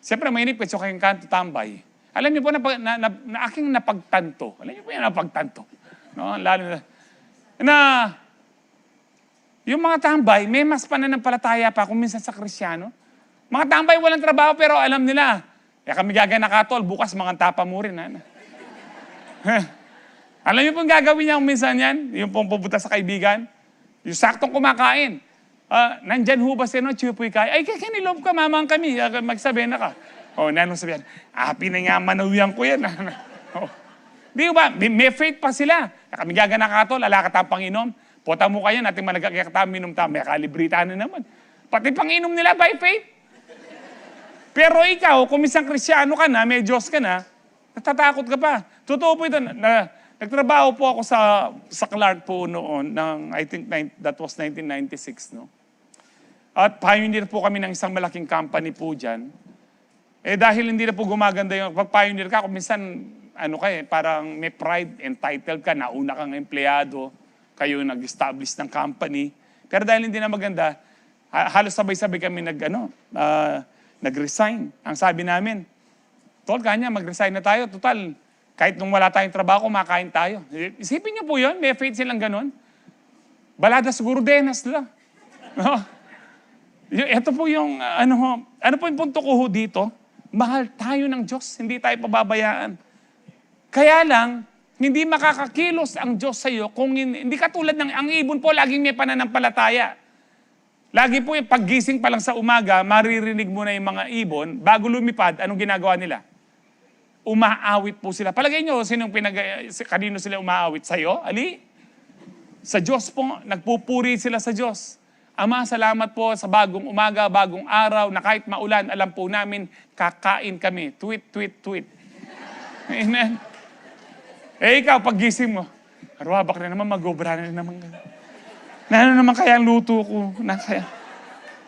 siyempre mainip kasi kayong kanto tambay. Alam niyo po na aking napagtanto. Alam niyo po yung napagtanto. No? Lalo na yung mga tambay, may mas pananampalataya pa kung minsan sa Kristyano. Mga tambay walang trabaho pero alam nila, kami gaganakatol, bukas mga tapa mo rin. Alam niyo pong gagawin niya kung minsan yan? Yung pong pupunta sa kaibigan? Yung saktong kumakain. Nandyan ho ba sino, chupoy kaya? Ay, kinilove ka, mamang kami. Magsabi na ka. Nanong sabihan, pinangamanawian ko yan. Di ba? May faith pa sila. Kami gaganakatol, alaka tayong Panginoon. Pota mo kayo, natin malagakita minom tayo. May kalibrita na naman. Pati Panginoon nila by faith. Pero ikaw, kung isang Kristyano ka na, may Diyos ka na, natatakot ka pa. Totoo po ito. Nagtrabaho po ako sa Clark po noon, I think that was 1996, no? At pioneer po kami ng isang malaking company po dyan. Dahil hindi na po gumaganda yung, pag pioneer ka, kung minsan, parang may pride, entitled ka, nauna kang empleyado, kayo nag-establish ng company. Pero dahil hindi na maganda, halos sabay-sabay kami nag-resign. Ang sabi namin, Tol, kanya, mag-resign na tayo. Total, kahit nung wala tayong trabaho, kumakain tayo. Isipin niyo po yun, may faith silang ganun. Baladas Gurdenas lang. No? Ito po yung, ano po yung punto ko dito? Mahal tayo ng Diyos, hindi tayo pababayaan. Kaya lang, hindi makakakilos ang Diyos sa iyo kung hindi katulad ng, ang ibon po, laging may pananampalataya. Lagi po yung paggising pa lang sa umaga, maririnig mo na yung mga ibon, bago lumipad, anong ginagawa nila? Umaawit po sila. Palagay nyo, kanino sila umaawit? Sa'yo? Ali? Sa Diyos po, nagpupuri sila sa Diyos. Ama, salamat po sa bagong umaga, bagong araw, na kahit maulan, alam po namin, kakain kami. Tweet, tweet, tweet. Amen. Ikaw, paggising mo, arwabak na naman, mag-obra na naman. Ano naman kaya ang luto ko?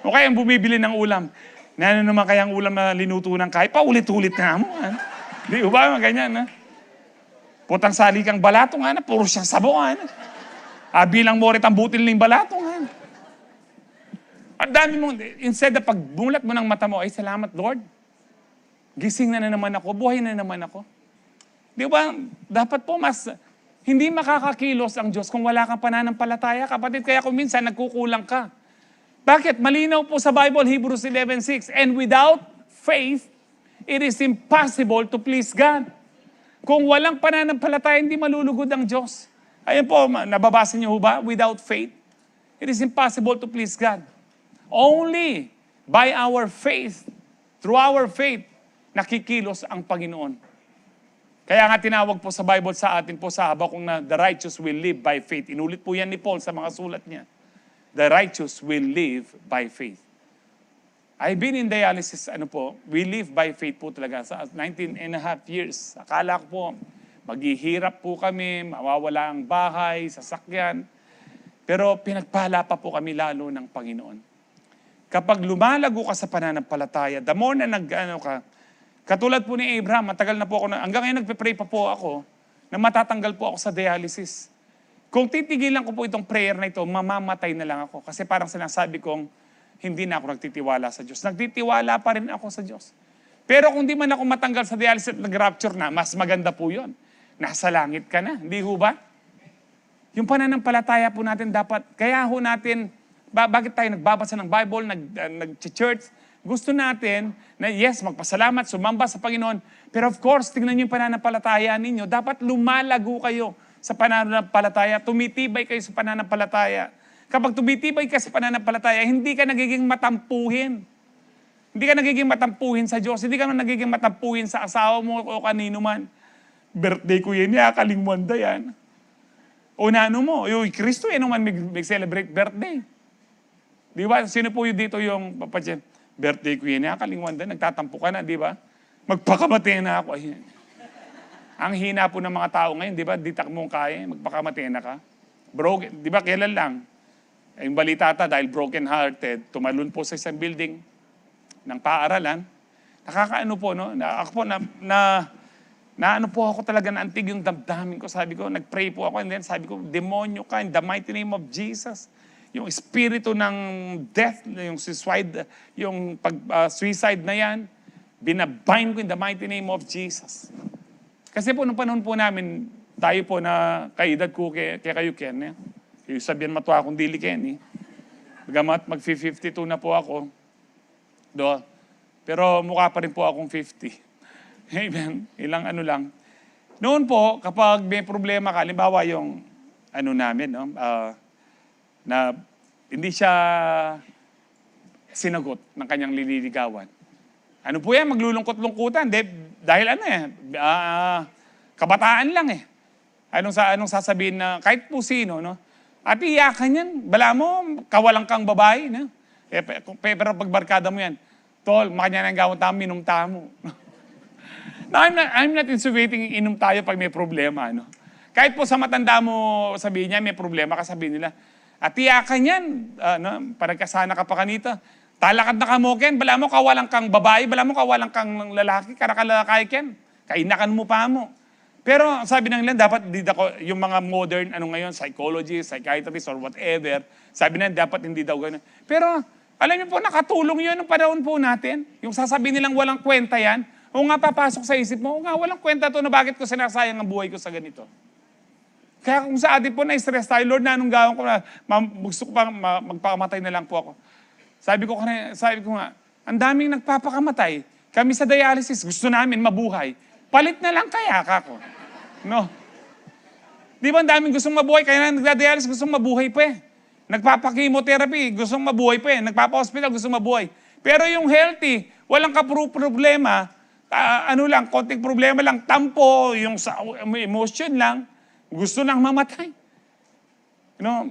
O kaya ang bumibili ng ulam? Ano naman kaya ang ulam na linuto ng kahit? Paulit-ulit na mo. Di ba? Ganyan, ha? Putang sali kang balatong, puro siyang sabong, bilang mo rin ang butil ng balatong, At dami mong, instead na pagbumulat mo ng mata mo, ay salamat, Lord. Gising na naman ako, buhay na naman ako. Di ba? Dapat po hindi makakakilos ang Diyos kung wala kang pananampalataya, kapatid. Kaya kung minsan nagkukulang ka. Bakit? Malinaw po sa Bible, Hebrews 11:6, and without faith, it is impossible to please God. Kung walang pananampalataya, hindi malulugod ang Diyos. Ayun po, nababasa niyo ba? Without faith, it is impossible to please God. Only by our faith, through our faith, nakikilos ang Panginoon. Kaya nga tinawag po sa Bible sa atin po sa Habakuk na the righteous will live by faith. Inulit po yan ni Paul sa mga sulat niya. The righteous will live by faith. I've been in dialysis, we live by faith po talaga. Sa 19 and a half years, akala ko po, maghihirap po kami, mawawala ang bahay, sasakyan. Pero pinagpala pa po kami lalo ng Panginoon. Kapag lumalago ka sa pananampalataya, the more na katulad po ni Abraham, matagal na po ako, hanggang ngayon nagpe-pray pa po ako, na matatanggal po ako sa dialysis. Kung titigilan ko po itong prayer na ito, mamamatay na lang ako. Kasi parang sinasabi kong, hindi na ako nagtitiwala sa Diyos. Nagtitiwala pa rin ako sa Diyos. Pero kung di man ako matanggal sa dialysis at nag-rapture na, mas maganda po yun. Nasa langit ka na, hindi ho ba? Yung pananampalataya po natin dapat, kaya ho natin, bakit tayo nagbabasa ng Bible, nag-church, gusto natin na yes, magpasalamat, sumamba sa Panginoon. Pero of course, tingnan niyo yung pananampalataya ninyo. Dapat lumalago kayo sa pananampalataya. Tumitibay kayo sa pananampalataya. Kapag tumitibay ka sa pananampalataya, hindi ka nagiging matampuhin. Hindi ka nagiging matampuhin sa Diyos. Hindi ka nagiging matampuhin sa asawa mo o kanino man. Birthday ko yan, kalingwanda yan. O naano mo, yung Kristo, naman mag-celebrate birthday. Di ba? Sino po yung dito yung papadyan? Birthday ko yan, kalingwanda, nagtatampo ka na, di ba? Magpakamatay na ako. Ayun. Ang hina po ng mga tao ngayon, di ba? Di tak mong kaya, magpakamatay na ka. Broken, di ba? Kailan lang? Yung balita dahil broken-hearted, tumalon po sa isang building ng paaralan. Nakakaano po, no? Ako po, ano po ako talaga, naantig yung damdamin ko. Sabi ko, nag-pray po ako, and then sabi ko, demonyo ka, in the mighty name of Jesus. Yung espiritu ng death, yung suicide na yan, binabind ko in the mighty name of Jesus. Kasi po, nung panahon po namin, tayo po na kaedad ko, kaya kayo, Ken, yung sabihan matuwa akong dili, Ken, Bagamat mag-52 na po ako, pero mukha pa rin po akong 50. Amen. Ilang ano lang. Noon po, kapag may problema ka, halimbawa yung namin, na hindi siya sinagot ng kanyang lililigawan. Ano po yan? Maglulungkot-lungkutan. Dahil kabataan lang eh. Anong sasabihin na kahit po sino, no? At iyakan yan. Bala mo, kawalang kang babae, no? Pero pagbarkada mo yan, tol, makanya nang gawin tayo, minum tamo. No, I'm not insinuating inom tayo pag may problema, no? Kahit po sa matanda mo, sabihin niya, may problema ka, sabihin nila, at iyakan yan, paragkasana ka pa kanita. Talakad na kamoken, bala mo kawalang kang babae, bala mo kawalang kang lalaki, karakalalakay ken, kainakan mo pa mo. Pero sabi ng ilan, dapat yung mga modern, ngayon, psychologist, psychiatrist, or whatever, sabi na dapat hindi daw ganun. Pero, alam niyo po, nakatulong yun ng panahon po natin. Yung sasabihin nilang walang kwenta yan, o nga papasok sa isip mo, o nga walang kwenta to na bakit ko sinasayang ang buhay ko sa ganito. Kaya kung sa atin po na-stress tayo, Lord, na anong gawin ko na, gusto ko pa magpakamatay na lang po ako. Sabi ko nga, ang daming nagpapakamatay. Kami sa dialysis, gusto namin mabuhay. Palit na lang kaya kako. No? Di ba ang daming gustong mabuhay, kaya nagda-dialysis gustong mabuhay pa eh. Nagpapakimotherapy, gustong mabuhay pa eh. Nagpapa-hospital, gustong mabuhay. Pero yung healthy, walang problema, konting problema lang, tampo, yung emotion lang, gusto nang mamatay.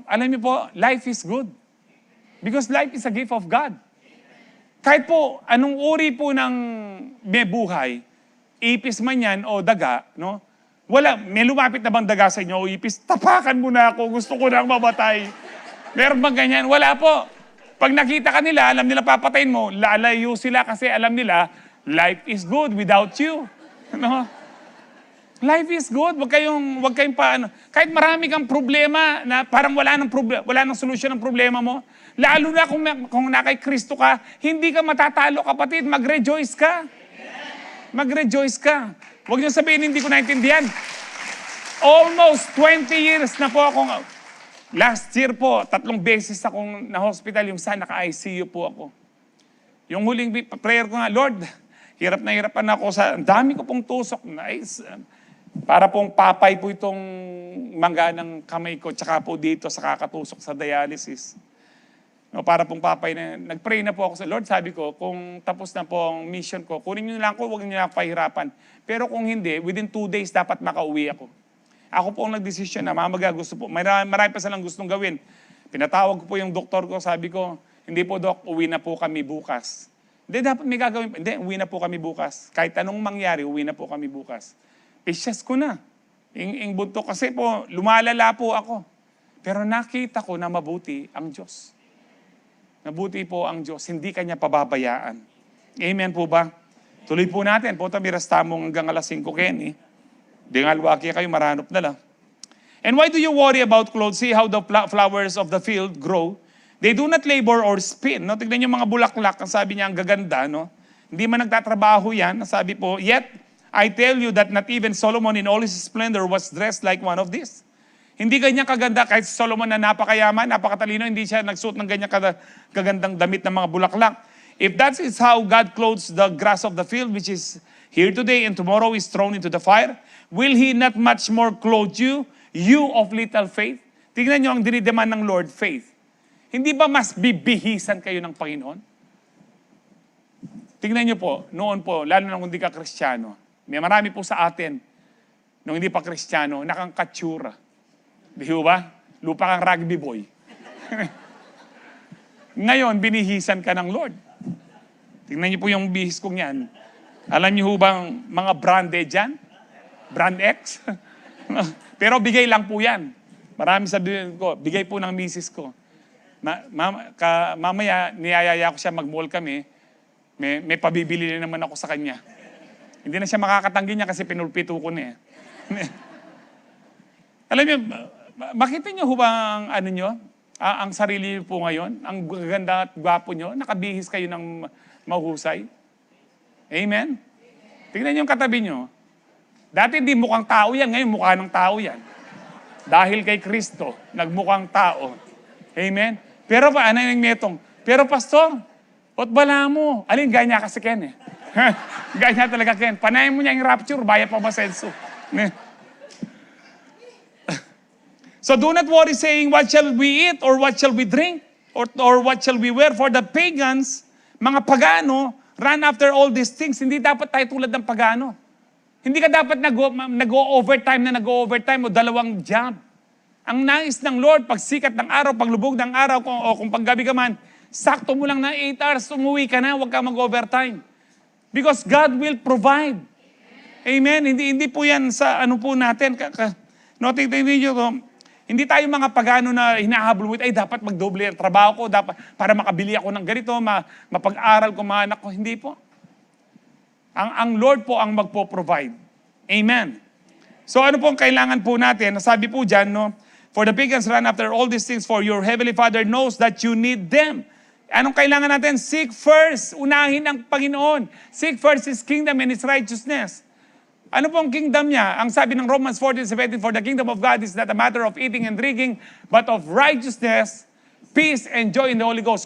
Alam niyo po, life is good. Because life is a gift of God. Kahit po, anong uri po ng may buhay, ipis man yan o daga, no? May lumapit na bang daga sa inyo o ipis, tapakan mo na ako, gusto ko nang mamatay. Meron bang ganyan? Wala po. Pag nakita ka nila, alam nila papatayin mo, lalayo sila kasi alam nila, life is good without you. No? Life is good. Wag kayong paano. Kahit marami kang problema na parang wala nang solusyon ng problema mo, lalo na kung na kay Kristo ka, hindi ka matatalo, kapatid. Mag-rejoice ka. Mag-rejoice ka. Huwag niyo sabihin, hindi ko naintindihan. Almost 20 years na po akong, last year po, 3 beses akong na-hospital, yung naka-ICU po ako. Yung huling prayer ko nga, Lord, hirap na ako ang dami ko pong tusok. Nice. Para pong papay po itong mangga ng kamay ko, tsaka po dito sa kakatusok sa dialysis. Para pong papay na, nag-pray na po ako sa Lord, sabi ko, kung tapos na po ang mission ko, kunin niyo lang ko, huwag niyo na pahirapan. Pero kung hindi, within 2 days dapat makauwi ako. Ako po ang nag-desisyon na gusto po, marami pa silang gustong gawin. Pinatawag ko po yung doktor ko, sabi ko, hindi po Dok, uwi na po kami bukas. Hindi, dapat may gagawin. Hindi, uwi na po kami bukas. Kahit anong mangyari, uwi na po kami bukas. Pisyas ko na. Yung bunto kasi po, lumalala po ako. Pero nakita ko na mabuti ang Diyos. Mabuti po ang Diyos. Hindi Kanya pababayaan. Amen po ba? Tuloy po natin. Punta mirastamong hanggang alas 5, Kenny. Di nga luwaki kayo, maranop na lang. And why do you worry about clothes? See how the flowers of the field grow. They do not labor or spin. No? Tignan niyo mga bulaklak. Ang sabi niya, ang gaganda. No? Hindi man nagtatrabaho yan. Ang sabi po, yet, I tell you that not even Solomon in all his splendor was dressed like one of these. Hindi ganyan kaganda. Kahit si Solomon na napakayaman, napakatalino, hindi siya nagsuot ng ganyan kagandang damit ng mga bulaklak. If that is how God clothes the grass of the field, which is here today and tomorrow is thrown into the fire, will He not much more clothe you, you of little faith? Tingnan niyo ang dinideman ng Lord, faith. Hindi ba mas bibihisan kayo ng Panginoon? Tingnan niyo po, noon po, lalo na kung hindi ka Kristiyano, may marami po sa atin, nung hindi pa Kristiyano, nakangkatsura. Di ba? Lupa kang rugby boy. Ngayon, binihisan ka ng Lord. Tingnan niyo po yung bihis kong yan. Alam niyo bang mga branded dyan? Brand X? Pero bigay lang po yan. Marami sabihin ko, bigay po ng misis ko. Mamaya, niyayaya ko siya mag-mall kami. May pabibili na naman ako sa kanya. Hindi na siya makakatanggi niya kasi pinulpito ko na eh. Alam niyo, makita niyo bang ano niyo? Ang sarili niyo po ngayon, ang ganda at gwapo niyo, nakabihis kayo ng mahusay. Amen? Tingnan niyo yung katabi niyo. Dati hindi mukhang tao yan, ngayon mukha ng tao yan. Dahil kay Kristo, nagmukhang tao. Amen? Pero ano yung metong? Pero pastor, ba't bala mo? Alin, ganya kasi Ken eh. Ganya talaga Ken. Panayin mo niya yung rapture, bayad pa ba senso? So do not worry saying, what shall we eat or what shall we drink or what shall we wear? For the pagans, mga pagano, run after all these things. Hindi dapat tayo tulad ng pagano. Hindi ka dapat nag-overtime o dalawang job. Ang nais ng Lord, pag sikat ng araw, paglubog ng araw, o kung paggabi ka man, sakto mo lang na 8 hours, umuwi ka na, huwag ka mag-overtime. Because God will provide. Amen? Hindi po yan sa ano po natin. Tingnan niyo to. Hindi tayo mga pagano na hinahabol mo, ay dapat magdoble ang trabaho ko, dapat, para makabili ako ng ganito, mapag-aral ko mga anak ko. Hindi po. Ang Lord po ang magpo-provide. Amen. So ano po ang kailangan po natin? Nasabi po dyan, no? For the pagans run after all these things, for your heavenly Father knows that you need them. Anong kailangan natin? Seek first. Unahin ang Panginoon. Seek first His kingdom and His righteousness. Ano pong kingdom niya? Ang sabi ng Romans 14:17, for the kingdom of God is not a matter of eating and drinking, but of righteousness, peace, and joy in the Holy Ghost.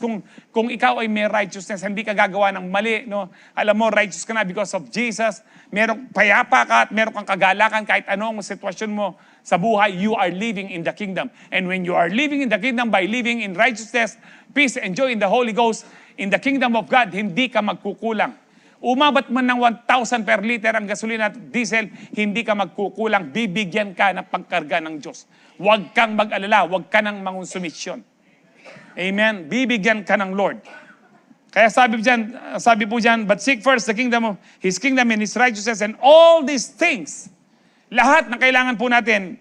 Kung ikaw ay may righteousness, hindi ka gagawa ng mali, no? Alam mo, righteous ka na because of Jesus. Merong payapa ka at meron kang kagalakan kahit anong sitwasyon mo sa buhay, you are living in the kingdom. And when you are living in the kingdom by living in righteousness, peace, and joy in the Holy Ghost, in the kingdom of God, hindi ka magkukulang. Umabat man ng 1,000 per liter ang gasolina at diesel, hindi ka magkukulang. Bibigyan ka ng pagkarga ng Diyos. Huwag kang mag-alala, huwag ka nang mangonsumisyon. Amen? Bibigyan ka ng Lord. Kaya sabi po dyan, but seek first the kingdom of His kingdom and His righteousness, and all these things, lahat na kailangan po natin,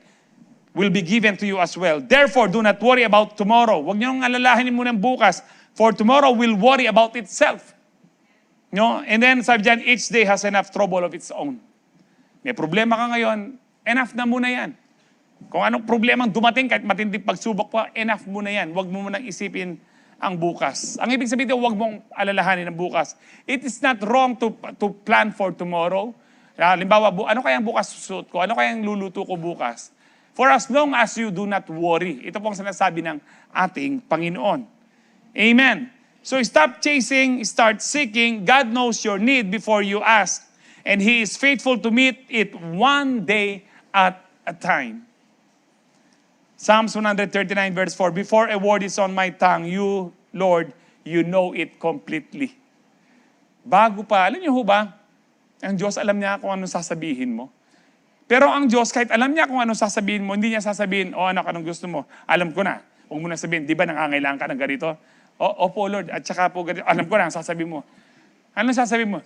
will be given to you as well. Therefore, do not worry about tomorrow. Huwag niyong alalahanin mo ng bukas, for tomorrow will worry about itself. No? And then, sabi dyan, each day has enough trouble of its own. May problema ka ngayon, enough na muna yan. Kung anong problemang dumating, kahit matinding pagsubok pa, enough muna yan. Huwag mo munang isipin ang bukas. Ang ibig sabihin, huwag mong alalahanin ang bukas. It is not wrong to plan for tomorrow. Halimbawa, ano kayang bukas susuot ko? Ano kayang luluto ko bukas? For as long as you do not worry. Ito pong sinasabi ng ating Panginoon. Amen. So stop chasing, start seeking. God knows your need before you ask. And He is faithful to meet it one day at a time. Psalms 139 verse 4, before a word is on my tongue, you, Lord, you know it completely. Bago pa, alam niyo ba, ang Diyos alam niya kung ano sasabihin mo. Pero ang Diyos, kahit alam niya kung ano sasabihin mo, hindi niya sasabihin, anak, anong gusto mo? Alam ko na. Huwag mo na sabihin, di ba nangangailangan ka ng ganito? Opo, Lord, at saka po ganito. Alam ko na, sasabihin mo. Ano sasabihin mo?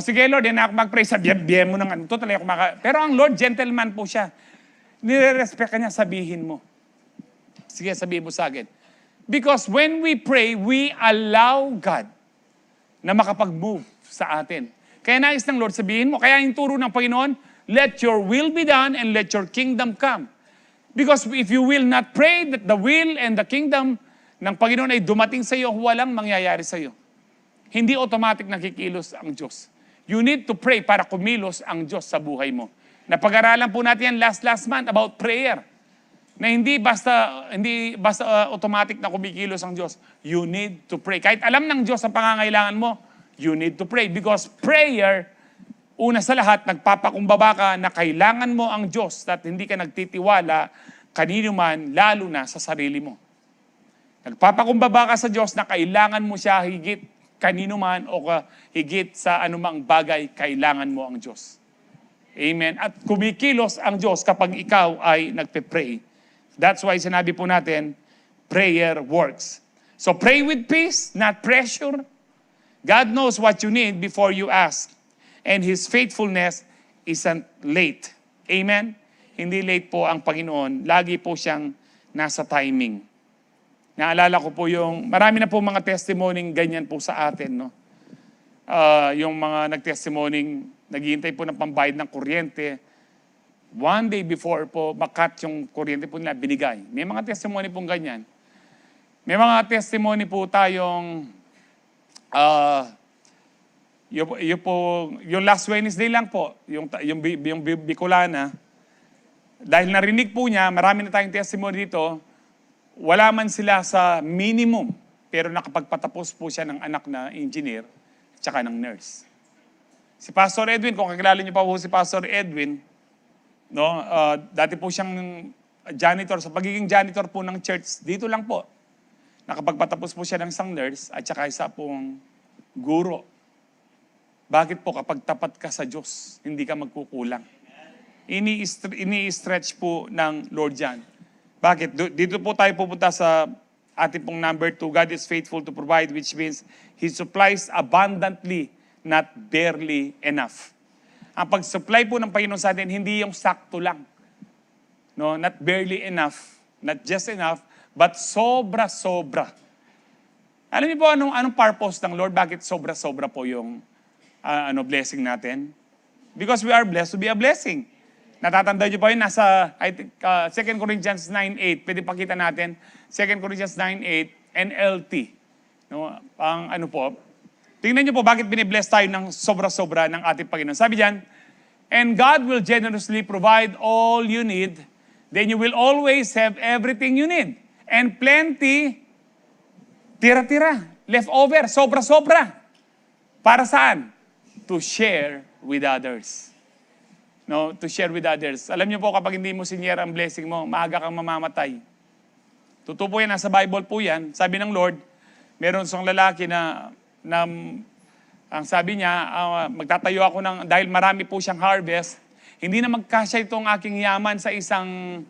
Sige, Lord, yan ako mag-pray sa biyem mo ng ano. Totally ako Pero ang Lord, gentleman po siya. Nire-respect ka niya, sabihin mo. Sige, sabihin mo sa akin. Because when we pray, we allow God na makapag-move sa atin. Kaya nais ng Lord, sabihin mo, kaya yung turo ng Panginoon, let your will be done and let your kingdom come. Because if you will not pray that the will and the kingdom ng Panginoon ay dumating sa iyo, walang mangyayari sa iyo. Hindi automatic nakikilos ang Diyos. You need to pray para kumilos ang Diyos sa buhay mo. Napag-aralan po natin yan last month about prayer. Na hindi basta automatic na kumikilos ang Diyos. You need to pray. Kahit alam ng Diyos ang pangangailangan mo, you need to pray. Because prayer, una sa lahat, nagpapakumbaba ka na kailangan mo ang Diyos at hindi ka nagtitiwala kanino man, lalo na sa sarili mo. Nagpapakumbaba ka sa Diyos na kailangan mo siya higit kanino man o higit sa anumang bagay, kailangan mo ang Diyos. Amen. At kumikilos ang Diyos kapag ikaw ay nagpe-pray. That's why sinabi po natin, prayer works. So pray with peace, not pressure. God knows what you need before you ask. And His faithfulness isn't late. Amen? Hindi late po ang Panginoon. Lagi po siyang nasa timing. Naalala ko po marami na po mga testimony ganyan po sa atin, no? Yung mga nag-testimony, naghihintay po ng pambayad ng kuryente. One day before po, makat yung kuryente po nila, binigay. May mga testimony pong ganyan. May mga testimony po tayong, yung last Wednesday lang po, yung Bicolana, dahil narinig po niya, marami na tayong testimony dito, wala man sila sa minimum, pero nakapagpatapos po siya ng anak na engineer, tsaka ng nurse. Si Pastor Edwin, kung kakilala niyo pa po si Pastor Edwin, no, dati po siyang janitor, sa pagiging janitor po ng church, dito lang po. Nakapagpatapos po siya ng isang nurse at saka isa pong guro. Bakit po kapag tapat ka sa Diyos, hindi ka magkukulang? Ini-stretch po ng Lord yan. Bakit? Dito po tayo pupunta sa ating pong number 2, God is faithful to provide, which means He supplies abundantly, not barely enough. Ang pag-supply po ng Panginoon sa atin, hindi yung sakto lang. No, not barely enough, not just enough, but sobra-sobra. Alam niyo po anong purpose ng Lord? Bakit sobra-sobra po yung blessing natin? Because we are blessed to be a blessing. Natatandaan niyo pa yun, nasa 2 Corinthians 9:8. Pwede pakita natin, 2 Corinthians 9:8, NLT. No, tingnan niyo po bakit binibless tayo ng sobra-sobra ng ating Panginoon. Sabi diyan, and God will generously provide all you need, then you will always have everything you need. And plenty, tira-tira, leftover, sobra-sobra. Para saan? To share with others. No, to share with others. Alam niyo po, kapag hindi mo sinyer ang blessing mo, maaga kang mamamatay. Totoo po yan, nasa Bible po yan. Sabi ng Lord, meron isang lalaki na ang sabi niya, magtatayo ako dahil marami po siyang harvest, hindi na magkasya itong aking yaman sa isang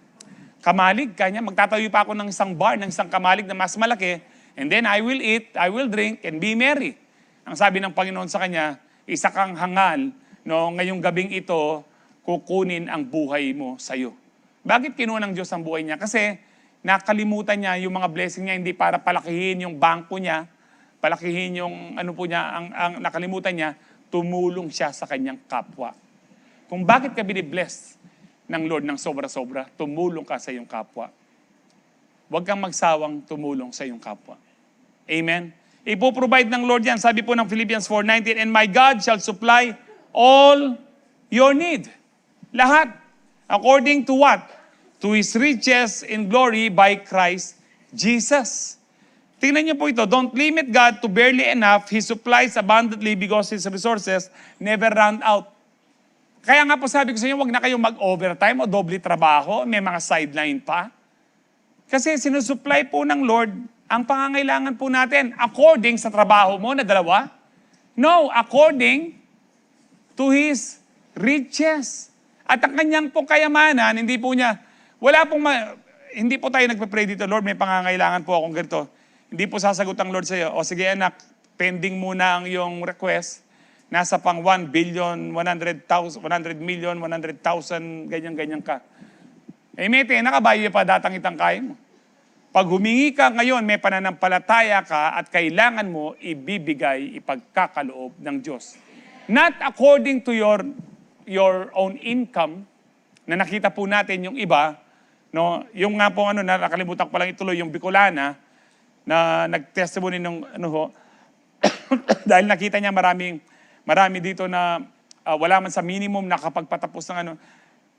kamalig. Kanya, magtatayo pa ako ng isang bar, ng isang kamalig na mas malaki, and then I will eat, I will drink, and be merry. Ang sabi ng Panginoon sa kanya, isa kang hangal, no, ngayong gabing ito, kukunin ang buhay mo sa iyo. Bakit kinuha ng Diyos ang buhay niya? Kasi nakalimutan niya yung mga blessing niya, hindi para palakihin yung bangko niya, palakihin yung ang nakalimutan niya, tumulong siya sa kanyang kapwa. Kung bakit ka binibless ng Lord ng sobra-sobra, tumulong ka sa iyong kapwa. Huwag kang magsawang tumulong sa iyong kapwa. Amen? Ipoprovide ng Lord yan. Sabi po ng Philippians 4:19, and my God shall supply all your need. Lahat. According to what? To His riches in glory by Christ Jesus. Tingnan niyo po ito. Don't limit God to barely enough. He supplies abundantly because His resources never run out. Kaya nga po sabi ko sa inyo, huwag na kayong mag-overtime o doble trabaho. May mga sideline pa. Kasi sinusupply po ng Lord ang pangangailangan po natin according sa trabaho mo na dalawa. No, according to His riches. At ang kanyang pong kayamanan, hindi po tayo nagpe-pray dito, Lord, may pangangailangan po akong ganito. Hindi po sasagot ang Lord sa iyo, o sige anak, pending muna ang iyong request, nasa pang 1 billion, 100 million, 100,000, ganyan-ganyan ka. Eh, mete, nakabayo pa datang itang kaya mo. Pag humingi ka ngayon, may pananampalataya ka at kailangan mo ibibigay, ipagkakaloob ng Diyos. Not according to your own income, na nakita po natin yung iba, no, yung nga po nakalimutan ko palang ituloy, yung Bicolana, na nag-testimony nung dahil nakita niya marami dito na wala man sa minimum nakapagpatapos ng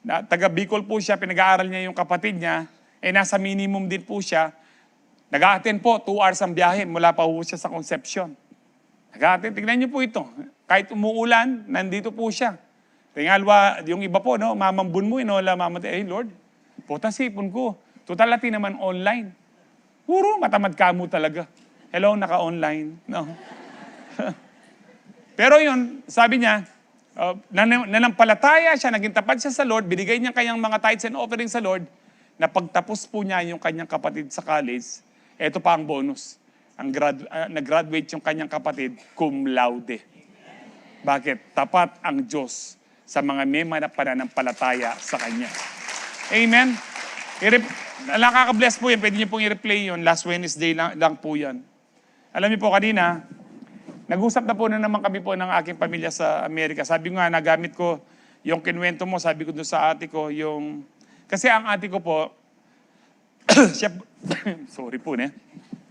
na taga Bicol po siya, pinag-aaral niya yung kapatid niya, nasa minimum din po siya. Nag-a-attend po, 2 hours ang biyahe, mula pa po siya sa Concepcion. Nag-a-attend, tignan niyo po ito. Kahit umuulan, nandito po siya. Tingalwa, yung iba po, mamambun mo, mamatay, Lord, puta sipon ko. Total natin naman online. Puro matamad ka mo talaga. Hello, naka-online. No. Pero yun, sabi niya, Nanampalataya siya, naging tapat siya sa Lord, binigay niya kanyang mga tithes and offerings sa Lord, na pagtapos po niya yung kanyang kapatid sa college, eto pa ang bonus. Nag-graduate yung kanyang kapatid cum laude. Bakit? Tapat ang Diyos sa mga may pananampalataya sa Kanya. Amen? Nakaka-bless po yan. Pwede niyo pong i-replay yun. Last Wednesday lang po yan. Alam niyo po kanina, nag-usap na po na naman kami po ng aking pamilya sa Amerika. Sabi ko nga, nagamit ko yung kinwento mo, sabi ko doon sa ate ko, kasi ang ate ko po, siya, sorry po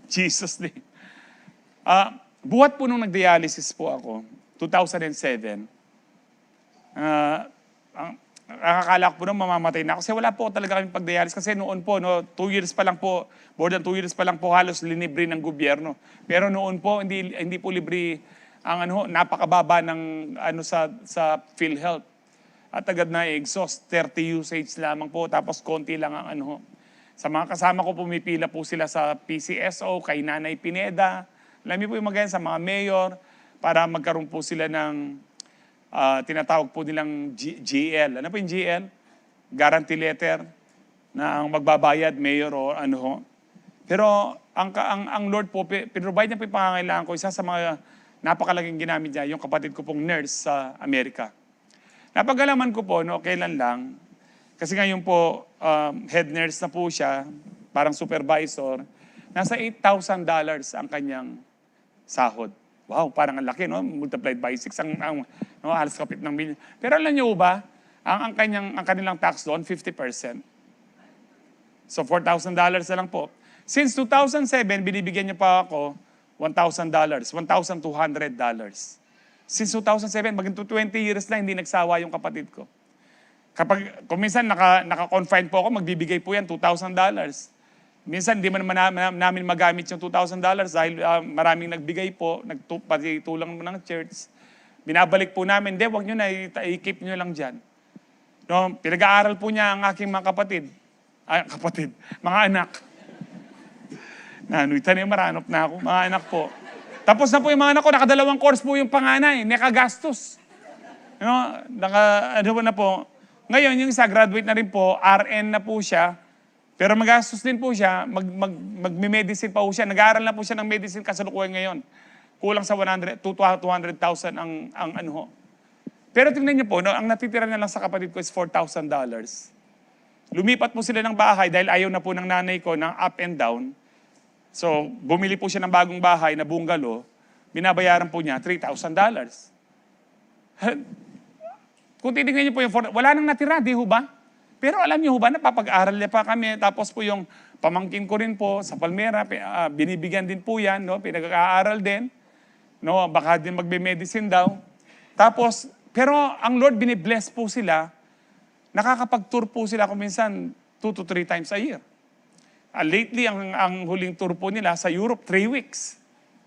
Jesus name. Buhat po nung nag-dialysis po ako, 2007, akakala ko po nung mamamatay na ako kasi wala po talaga kami pag-dialysis kasi noon po, 2 years pa lang po, more than 2 years pa lang po halos linibre ng gobyerno. Pero noon po, hindi po libre ang napakababa ng sa PhilHealth. At agad na exhaust, 30 usage lamang po, tapos konti lang ang Sa mga kasama ko, pumipila po sila sa PCSO, kay Nanay Pineda. Alam niyo po yung sa mga mayor, para magkaroon po sila ng tinatawag po nilang GL. Ano po yung GL? Guarantee letter na ang magbabayad, mayor o Pero ang Lord po, pinrovide niya po yung pangangailangan ko. Isa sa mga napakalaking ginamit niya, yung kapatid ko pong nurse sa Amerika. Napagalaman ko po, kailan lang, kasi ngayon po, head nurse na po siya, parang supervisor, nasa $8,000 ang kanyang sahod. Wow, parang ang laki, multiplied by 6, halos kapit ng million. Pero alam niyo ba, ang kanilang tax doon, 50%. So $4,000 na lang po. Since 2007, binibigyan niya pa ako $1,000, $1,200. Since 2007, maging 20 years na hindi nagsawa yung kapatid ko. Kung minsan naka-confine po ako, magbibigay po yan $2,000. Minsan hindi man namin magamit yung $2,000 dahil maraming nagbigay po, pati tulang ng church. Binabalik po namin, wag nyo na, i-keep nyo lang dyan. Pinag-aaral po niya ang aking mga mga anak. Maranop na ako, mga anak po. Tapos na po yung mga anak ko, nakadalawang course po yung panganay, nakagastos. Na po. Ngayon, yung isa, graduate na rin po, RN na po siya, pero magastos din po siya, mag-medicine pa po siya, nag-aaral na po siya ng medicine kasalukuyan ngayon. Kulang sa 200,000 ang Pero tingnan niyo po, ang natitira na lang sa kapatid ko is $4,000. Lumipat po sila ng bahay dahil ayaw na po ng nanay ko ng up and down. So, bumili po siya ng bagong bahay na bungalow, binabayaran po niya $3,000. Kung titignan niyo po wala nang natira, di ho ba? Pero alam niyo ho ba, napapag-aral niya pa kami, tapos po yung pamangkin ko rin po sa Palmera, binibigyan din po yan, pinag-aaral din, baka din magbe-medicine daw. Tapos, pero ang Lord binibless po sila, nakakapag-tour po sila kung minsan 2 to 3 times a year. Lately, ang huling tour po nila sa Europe, 3 weeks.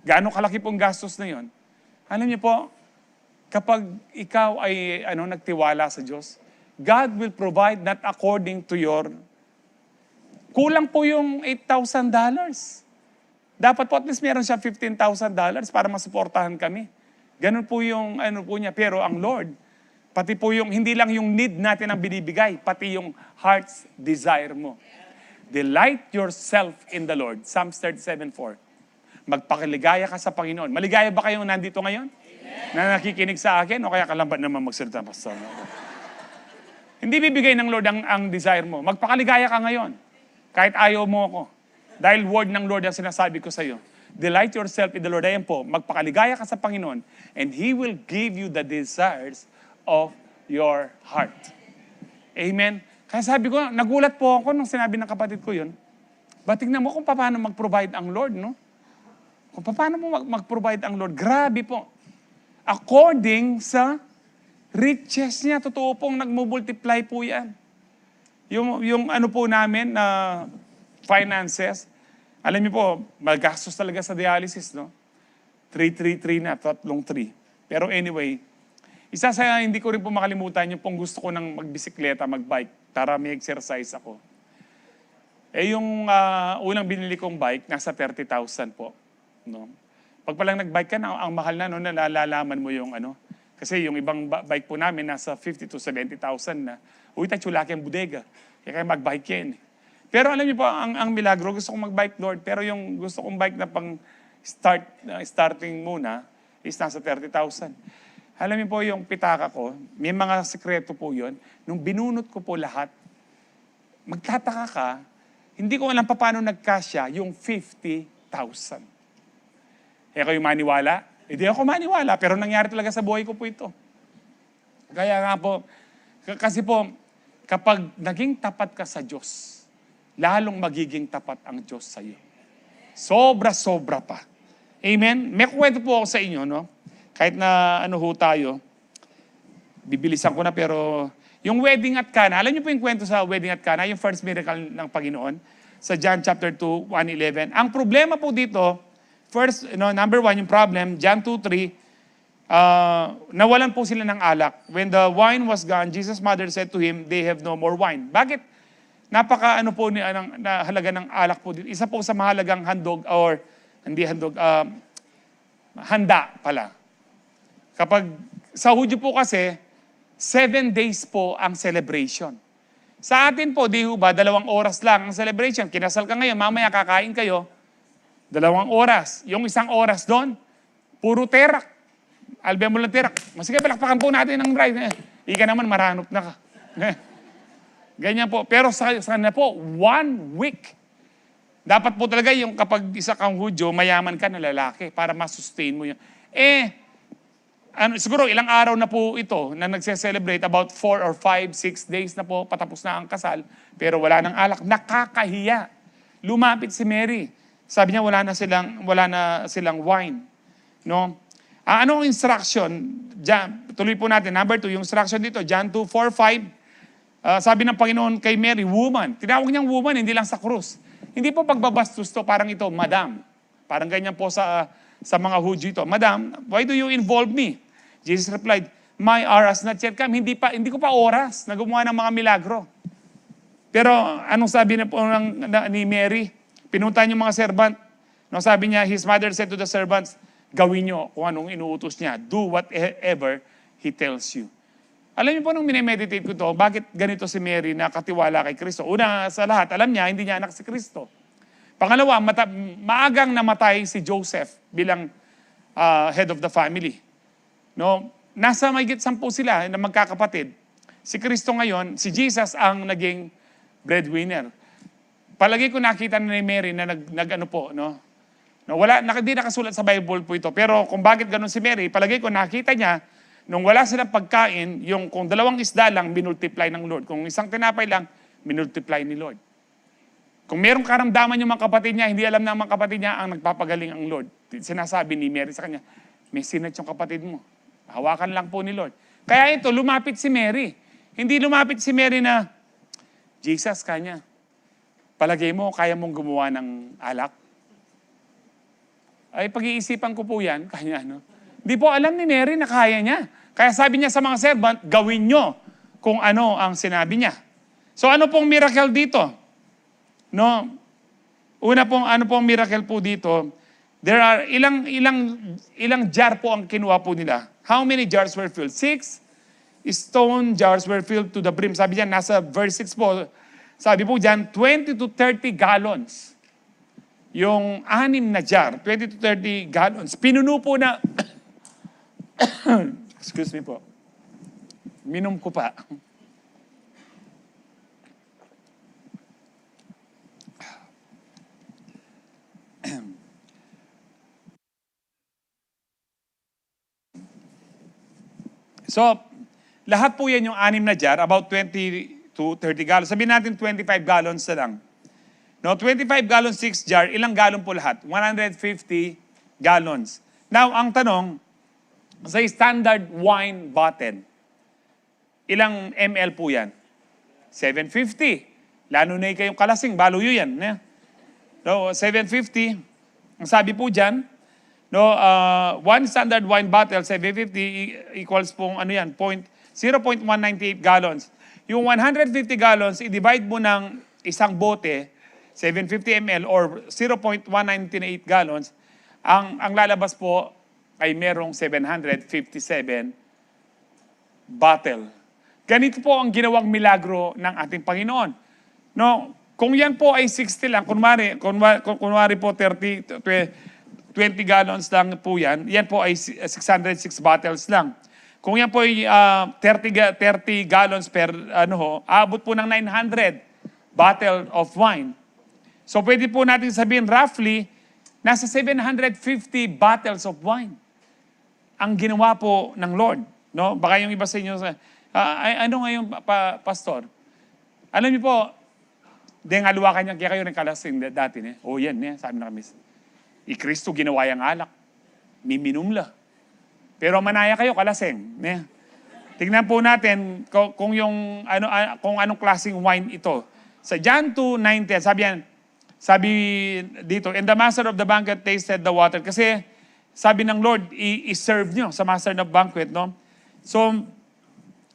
Gaano kalaki pong gastos na yon? Alam niyo po, kapag ikaw ay nagtiwala sa Diyos, God will provide not according to your... Kulang po yung $8,000. Dapat po at least meron siya $15,000 para masuportahan kami. Ganun po yung po niya. Pero ang Lord, pati po yung, hindi lang yung need natin ang binibigay, pati yung heart's desire mo. Delight yourself in the Lord. Psalms 37:4. Magpakiligaya ka sa Panginoon. Maligaya ba kayong nandito ngayon? Amen. Na nakikinig sa akin o kaya kalambat naman magsalita pastor? Hindi bibigay ng Lord ang desire mo. Magpakaligaya ka ngayon. Kahit ayaw mo ako. Dahil word ng Lord ang sinasabi ko sa iyo. Delight yourself in the Lord. Ayan po, magpakaligaya ka sa Panginoon and He will give you the desires of your heart. Amen? Kaya sabi ko, nagulat po ako nung sinabi ng kapatid ko yun. Tingnan mo kung paano mag-provide ang Lord, no? Kung paano mo mag-provide ang Lord. Grabe po. According sa riches niya, totoo pong nag-multiply po yan. Yung po namin na finances, alam niyo po, magastos talaga sa dialysis, no? 3 na, 3. Pero anyway, isa sa hindi ko rin po makalimutan, yung pong gusto ko ng magbisikleta, magbike, para may exercise ako. Yung unang binili kong bike, nasa 30,000 po. No? Pag palang nagbike ka na, ang mahal na, nalalaman mo yung Kasi yung ibang bike po namin, nasa 50 to 70,000 na. Uy, tayo laki ang bodega. Kaya mag-bike yan. Pero alam niyo po, ang milagro, gusto kong mag-bike, Lord. Pero yung gusto kong bike na pang starting muna is nasa 30,000. Alam niyo po, yung pitaka ko, may mga sekreto po yun. Nung binunot ko po lahat, magtataka ka, hindi ko alam paano nagkasya yung 50,000. Eh kayo maniwala? Hindi ako maniwala, pero nangyari talaga sa buhay ko po ito. Kaya nga po, kasi po, kapag naging tapat ka sa Diyos, lalong magiging tapat ang Diyos sa iyo. Sobra-sobra pa. Amen? May kwento po ako sa inyo, no? Kahit na ano ho tayo, bibilisan ko na, pero yung wedding at Cana, alam niyo po yung kwento sa wedding at Cana, yung first miracle ng Panginoon, sa John chapter 2, 1:11. Ang problema po dito, first, number 1, yung problem, John 2:3, nawalan po sila ng alak. When the wine was gone, Jesus' mother said to him, they have no more wine. Bakit? Napaka ano po na halaga ng alak po dito. Isa po sa mahalagang handog, or hindi handog, handa pala. Kapag sa Hudyo po kasi, 7 days po ang celebration. Sa atin po, di ba, 2 oras lang ang celebration. Kinasal ka ngayon, mamaya kakain kayo, 2 oras. Yung 1 oras doon, puro terak. Albem mo lang terak. Sige, palakpakan po natin ang bride. Ika naman, maranop na ka. Ganyan po. Pero sana po, 1 week. Dapat po talaga yung kapag isa kang Hudyo, mayaman ka na lalaki para masustain mo yun. Siguro ilang araw na po ito na nagse-celebrate, about 4 or 5, 6 days na po, patapos na ang kasal, pero wala nang alak. Nakakahiya. Lumapit si Mary. Sabi niya, wala na silang wine. No? Anong instruction? Tuloy po natin. Number 2, yung instruction dito, John 2, 4, 5. Sabi ng Panginoon kay Mary, woman. Tinawag niyang woman, hindi lang sa krus. Hindi po pagbabastos to, parang ito, madam. Parang ganyan po sa mga Hudyo ito. Madam, why do you involve me? Jesus replied, my hour has not yet come. Hindi ko pa oras na gumawa ng mga milagro. Pero anong sabi na po ni Mary? Pinunta niyo mga servant. No, sabi niya, his mother said to the servants, gawin niyo kung anong inuutos niya. Do whatever he tells you. Alam niyo po nung minimeditate ko to, bakit ganito si Mary na katiwala kay Kristo? Una sa lahat, alam niya, hindi niya anak si Kristo. Pangalawa, maagang namatay si Joseph bilang head of the family. No? Nasa mahigit 10 sila na magkakapatid. Si Kristo ngayon, si Jesus ang naging breadwinner. Palagi ko nakita ni Mary na nag-ano po, no? Hindi nakasulat sa Bible po ito. Pero kung bakit ganun si Mary, palagi ko nakita niya, nung wala silang pagkain, kung 2 isda lang, minultiply ng Lord. Kung 1 tinapay lang, minultiply ni Lord. Kung merong karamdaman yung mga kapatid niya, hindi alam na ang mga kapatid niya, ang nagpapagaling ang Lord. Sinasabi ni Mary sa kanya, may sinat yung kapatid mo. Hawakan lang po ni Lord. Kaya ito, lumapit si Mary. Hindi lumapit si Mary na, Jesus, kanya, palagay mo, kaya mong gumawa ng alak? Ay, pag-iisipan ko po yan, kanya, no? Di po alam ni Mary na kaya niya. Kaya sabi niya sa mga servant, gawin nyo kung ano ang sinabi niya. So ano pong miracle dito? No? Una pong, ano pong miracle po dito? There are ilang jar po ang kinuha po nila. How many jars were filled? 6 stone jars were filled to the brim. Sabi niya, nasa verse 6 po, sabi po dyan, 20 to 30 gallons. Yung 6 na jar, 20 to 30 gallons. Pinuno po na, excuse me po, minom ko pa. So, lahat po yan yung 6 na jar, about 20 to 30 gallons. Sabihin natin 25 gallons na lang. No, 25 gallons, 6 jar, ilang gallon po lahat? 150 gallons. Now, ang tanong, sa standard wine bottle, ilang ml po yan? 750. Lalo na kayong kalasing, baluyo yan. No, 750. Ang sabi po dyan, no, one standard wine bottle, 750 equals pong ano yan, 0.198 gallons. Yung 150 gallons, i-divide mo ng isang bote, 750 ml or 0.198 gallons, ang lalabas po ay merong 757 bottle. Ganito po ang ginawang milagro ng ating Panginoon. No, kung yan po ay 60 lang, kunwari po 20 gallons lang po yan po ay 606 bottles lang. Kung yan po ay 30 gallons per aabot po ng 900 bottle of wine. So pwede po natin sabihin roughly, nasa 750 bottles of wine ang ginawa po ng Lord. No? Baka yung iba sa inyo, ano ngayon, pastor? Alam niyo po, nga luwakan niya, kaya kayo rin kalasing dati. Yan, sabi na kami. Kristo ginawa yung alak. Miminum la. Pero manaya kayo, kalasing. Tingnan po natin kung anong klaseng wine ito. Sa John 2:19, sabi dito, and the master of the banquet tasted the water. Kasi sabi ng Lord, i-serve nyo sa master of banquet, no? So,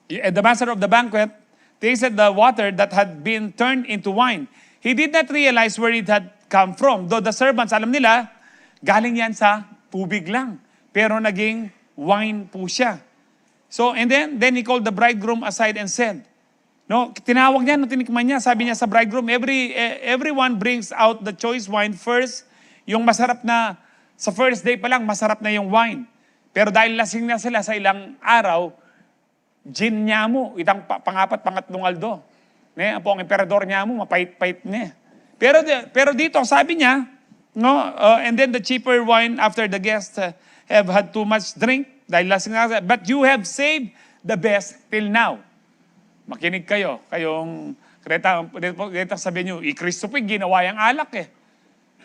the master of the banquet tasted the water that had been turned into wine. He did not realize where it had come from. Though the servants, alam nila, galing yan sa tubig lang. Pero naging wine po siya. So, and then he called the bridegroom aside and said, no, tinawag niya, no, tinikman niya, sabi niya sa bridegroom, everyone brings out the choice wine first. Yung masarap na, sa first day pa lang, masarap na yung wine. Pero dahil lasing na sila sa ilang araw, gin niya mo, itang pangapat-pangatlong aldo. Po ang emperador niya mo, mapait-pait niya. Pero dito, sabi niya, no, and then the cheaper wine after the guests have had too much drink, dahil lasing na, but you have saved the best till now. Makinig kayo, kayong Kreta sabihin nyo, Kristo po ginawa yung alak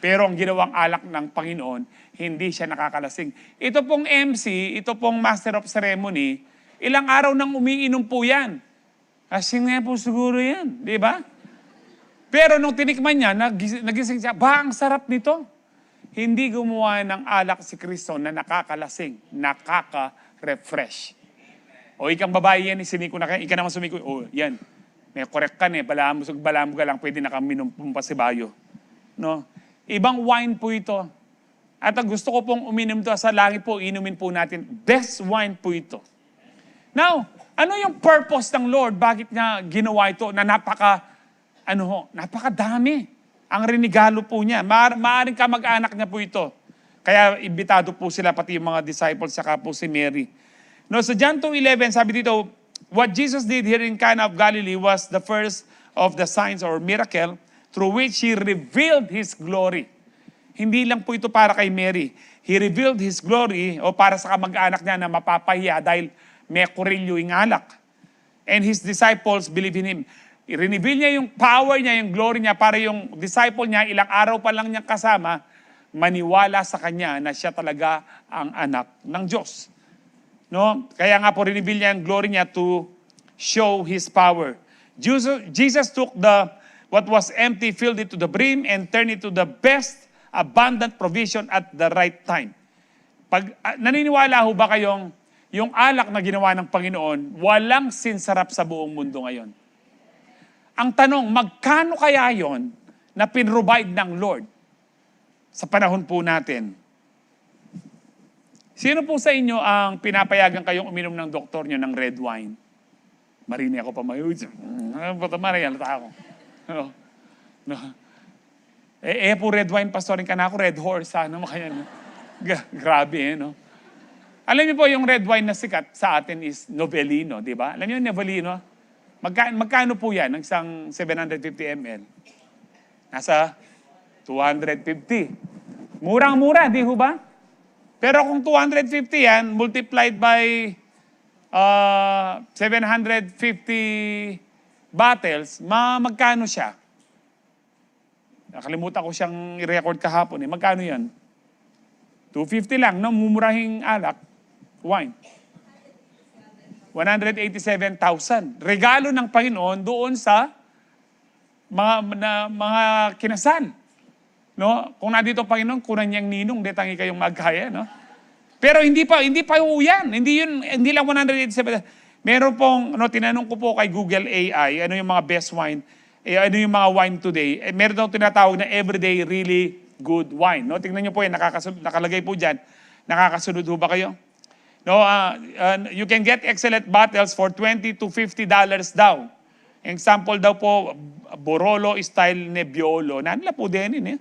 Pero ang ginawang alak ng Panginoon, hindi siya nakakalasing. Ito pong MC, ito pong Master of Ceremony, ilang araw nang umiinom po yan. Kasing nga po siguro yan, di ba? Pero nung tinikman niya, nagising siya, ang sarap nito. Hindi gumawa ng alak si Kristo na nakakalasing, nakaka-refresh. O ikang babae yan, siniko na kayo, ika naman sumiko, yan, may correct ka balamog ka lang, pwede nakaminom pa si bayo. No? Ibang wine po ito. At ang gusto ko pong uminom to sa langit po, inumin po natin. Best wine po ito. Now, ano yung purpose ng Lord? Bakit niya ginawa ito na napakadami ang renigalo po niya. Maaring kamag-anak niya po ito. Kaya imbitado po sila, pati yung mga disciples, saka po si Mary. No, sa John 2:11, sabi dito, what Jesus did here in Cana of Galilee was the first of the signs or miracle through which He revealed His glory. Hindi lang po ito para kay Mary. He revealed His glory o para sa kamag-anak niya na mapapahiya dahil may kurilyo yung alak. And His disciples believe in Him. I-reveal niya yung power niya, yung glory niya para yung disciple niya, ilang araw pa lang niya kasama, maniwala sa Kanya na siya talaga ang anak ng Diyos. No? Kaya nga po reveal niya ang glory niya to show His power. Jesus took what was empty, filled it to the brim, and turned it to the best abundant provision at the right time. Naniniwala ho ba kayong yung alak na ginawa ng Panginoon, walang sinsarap sa buong mundo ngayon? Ang tanong, magkano kaya yon na pinrovide ng Lord sa panahon po natin? Sino po sa inyo ang pinapayagan kayong uminom ng doktor nyo ng red wine? Marini ako pa mayuj. Mariyan, ako. No. Po red wine, pastorin ka na ako, red horse. Ano kaya? Grabe, no? Alam niyo po, yung red wine na sikat sa atin is Novelino, di ba? Alam niyo yung Novelino? Magkano po yan, ng isang 750 ml? Nasa 250. Murang-mura, di ho ba? Pero kung 250 yan, multiplied by 750 bottles, magkano siya? Nakalimutan ko siyang i-record kahapon. Magkano yan? 250 lang, no? Mumurahing alak, wine. 187,000. Regalo ng Panginoon doon sa mga kinasal. No? Kung nandito Panginoon, kunan niyang ninong, detangi kayong magkaya, no? Pero hindi pa yan. Hindi lang 187. Meron pong, tinanong ko po kay Google AI, ano yung mga best wine, ano yung mga wine today. Meron daw tinatawag na everyday really good wine. No? Tingnan niyo po yan, nakalagay po dyan. Nakakasunod ho ba kayo? No, you can get excellent bottles for $20 to $50 daw. Example daw po, Borolo style Nebbiolo. Nanla po din eh.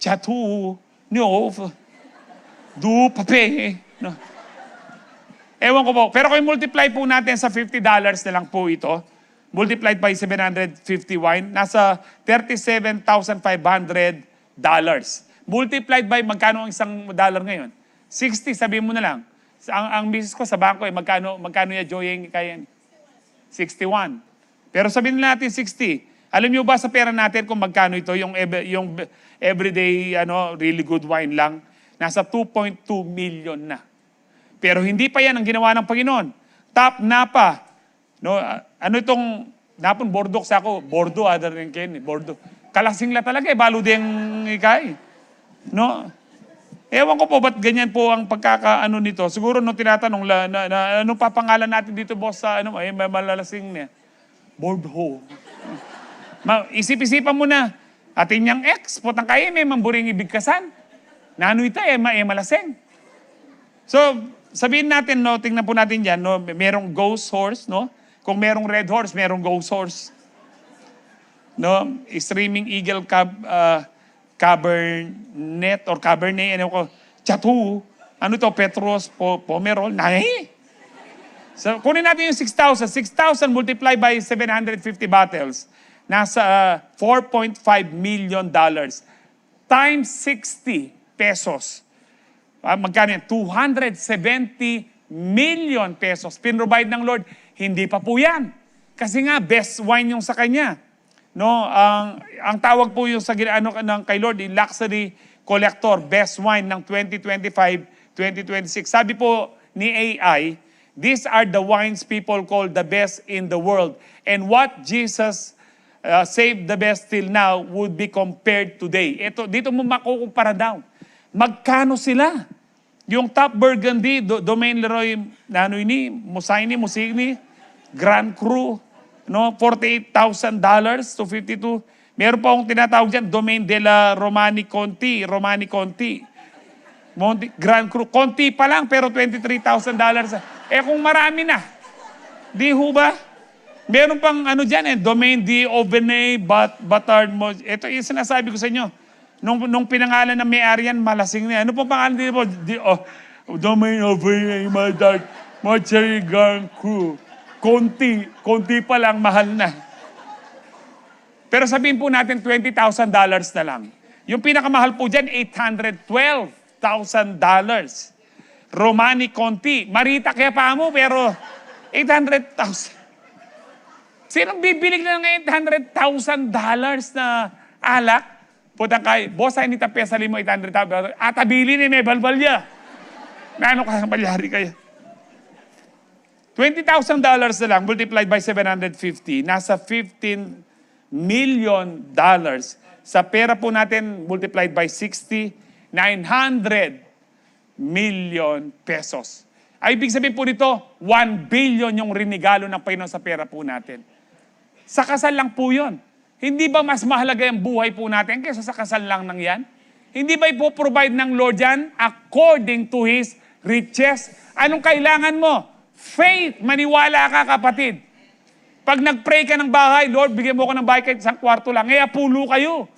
Chatu, no, du pape. No. Ewan ko po. Pero kung multiply po natin sa $50 na lang po ito, multiplied by 750 wine, nasa $37,500. Multiplied by magkano ang $1 ngayon? 60, sabihin mo na lang. Ang misis ko sa bangko, magkano niya Joyeng kaya? 61. Pero sabihin na natin 60. Alam niyo ba sa pera natin kung magkano ito, yung everyday, really good wine lang, nasa 2.2 million na. Pero hindi pa yan ang ginawa ng Panginoon. Top Napa. No, ano itong, napon Bordeaux sa ako, Bordeaux, other than Ken, Bordeaux. Kalasing la talaga balo ding ikay. No? Ewan ko po, ba't ganyan po ang pagkakaano nito? Siguro nung tinatanong, anong papangalan natin dito, boss, sa malalasing niya? Bordeaux. Isip-isipan mo na, atin niyang ex, potang kaya, may mamburing ibigkasan. Nano ito, malasing. So, sabihin natin, no, tingnan po natin dyan, no, merong ghost horse, no? Kung merong red horse, merong ghost horse. No? Streaming eagle cabernet or cabernet, chatu, ano to, Petrus, Pomerol, nahi. So, kunin natin yung 6,000. 6,000 multiplied by 750 bottles. Nasa $4.5 million. Times 60 pesos. Magkano yan? 270 million pesos. Pinrovide ng Lord. Hindi pa po yan. Kasi nga, best wine yung sa kanya. No, ang tawag po yung sa ng kay Lord, yung luxury collector, best wine ng 2025-2026. Sabi po ni AI, these are the wines people call the best in the world. And what Jesus saved the best till now would be compared today. Dito mo makukumpara daw. Magkano sila? Yung Top Burgundy, Domaine Leroy, Musigny, Grand Cru, no, $48,000 to 52. Meron pa akong tinatawag dyan, Domaine de la Romani Conti. Grand Cru, Conti pa lang, pero $23,000. Kung marami na, di ho ba? Meron pang dyan, Domaine de Auvergne, Batard, ito yung sinasabi ko sa inyo. Nung pinangalan ng may-ari yan, malasing na. Ano pong pangalan dito po? Domaine Auvergne, Batard, Grand Cru. Konti pa lang, mahal na. Pero sabihin po natin, $20,000 na lang. Yung pinakamahal po dyan, $812,000. Romani Conti. Marita kaya pa mo, pero $800,000. Sinong bibili na ng $800,000 na alak? Putang kay, boss, ay nita pesa limo $800,000. Atabili ni may balbalya. Naano ka balyari kaya? $20,000 na lang, multiplied by 750, nasa $15 million. Sa pera po natin, multiplied by 60, 900 million pesos. Ay, ibig sabihin po nito, 1 billion yung rinigalo ng Panginoon sa pera po natin. Sa kasal lang po yun. Hindi ba mas mahalaga yung buhay po natin kaysa sa kasal lang ng yan? Hindi ba ipoprovide ng Lord yan according to His riches? Anong kailangan mo? Faith. Maniwala ka, kapatid. Pag nag-pray ka ng bahay, Lord, bigyan mo ko ng bahay kahit isang kwarto lang. Ngayon, pulo kayo.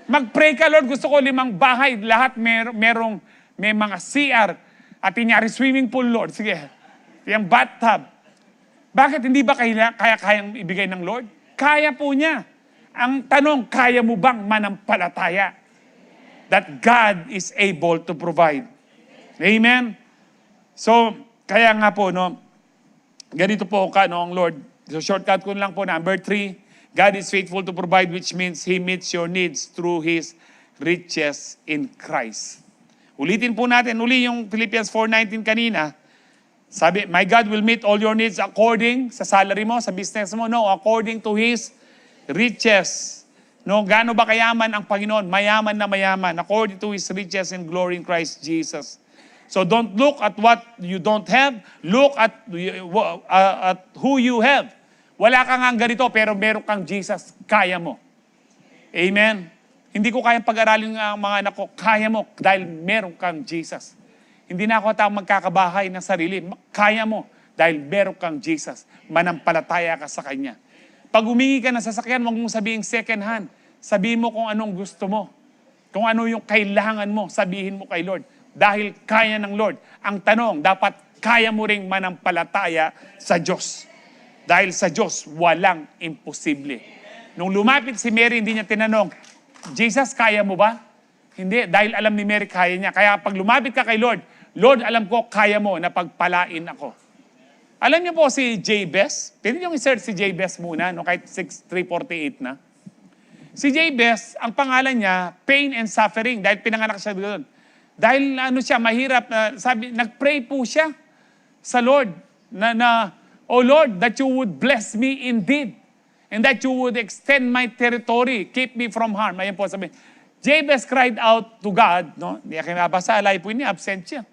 Mag-pray ka, Lord, gusto ko 5 bahay. Lahat may mga CR. At inyari swimming pool, Lord. Sige. Yung bathtub. Bakit hindi ba kayang ibigay ng Lord? Kaya po niya. Ang tanong, kaya mo bang manampalataya that God is able to provide? Amen? So, kaya nga po, ganito po ang Lord. So, shortcut ko lang po, number 3, God is faithful to provide, which means He meets your needs through His riches in Christ. Ulitin po natin, yung Philippians 4:19 kanina. Sabi, my God will meet all your needs according sa salary mo, sa business mo. No, according to His riches. No, gaano ba kayaman ang Panginoon? Mayaman na mayaman. According to His riches and glory in Christ Jesus. So don't look at what you don't have. Look at who you have. Wala ka nga ganito, pero meron kang Jesus. Kaya mo. Amen? Hindi ko kayang pag-aralin ang mga anak ko. Kaya mo dahil meron kang Jesus. Hindi na ako taong magkakabahay ng sarili. Kaya mo dahil meron kang Jesus. Manampalataya ka sa Kanya. Pag humingi ka ng sasakyan, huwag mong sabihin second hand. Sabihin mo kung anong gusto mo. Kung ano yung kailangan mo, sabihin mo kay Lord. Dahil kaya ng Lord. Ang tanong, dapat kaya mo ring manampalataya sa Diyos. Dahil sa Diyos, walang imposible. Nung lumapit si Mary, hindi niya tinanong, Jesus, kaya mo ba? Hindi, dahil alam ni Mary, kaya niya. Kaya pag lumapit ka kay Lord, Lord, alam ko, kaya mo na pagpalain ako. Alam niyo po si Jabez? Pwede niyong i-search si Jabez muna, no? Kahit 3:48 na. Si Jabez, ang pangalan niya, pain and suffering, dahil pinanganak siya doon. Dahil siya, mahirap, nag-pray po siya sa Lord, Oh Lord, that you would bless me indeed, and that you would extend my territory, keep me from harm. Ayan po sabi. Jabez cried out to God, no? Hindi kayo mabasa, alay po niya, absent siya.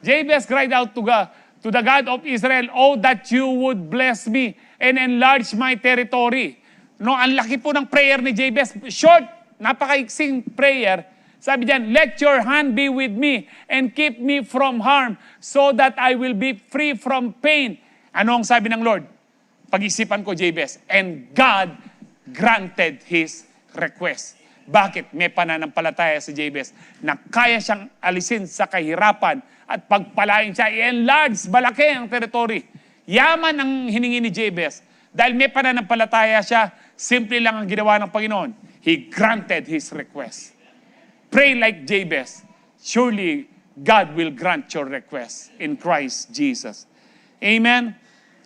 Jabez cried out to God, to the God of Israel, oh, that you would bless me and enlarge my territory. No, ang laki po ng prayer ni Jabez. Short, napakaiksing prayer. Sabi diyan, let your hand be with me and keep me from harm so that I will be free from pain. Ano ang sabi ng Lord? Pag-isipan ko, Jabez. And God granted his request. Bakit? May pananampalataya si Jabez na kaya siyang alisin sa kahirapan at pagpalain siya, i-enlarge, malaki ang territory. Yaman ang hiningi ni Jabez. Dahil may pananampalataya siya, simple lang ang ginawa ng Panginoon. He granted his request. Pray like Jabez. Surely, God will grant your request in Christ Jesus. Amen?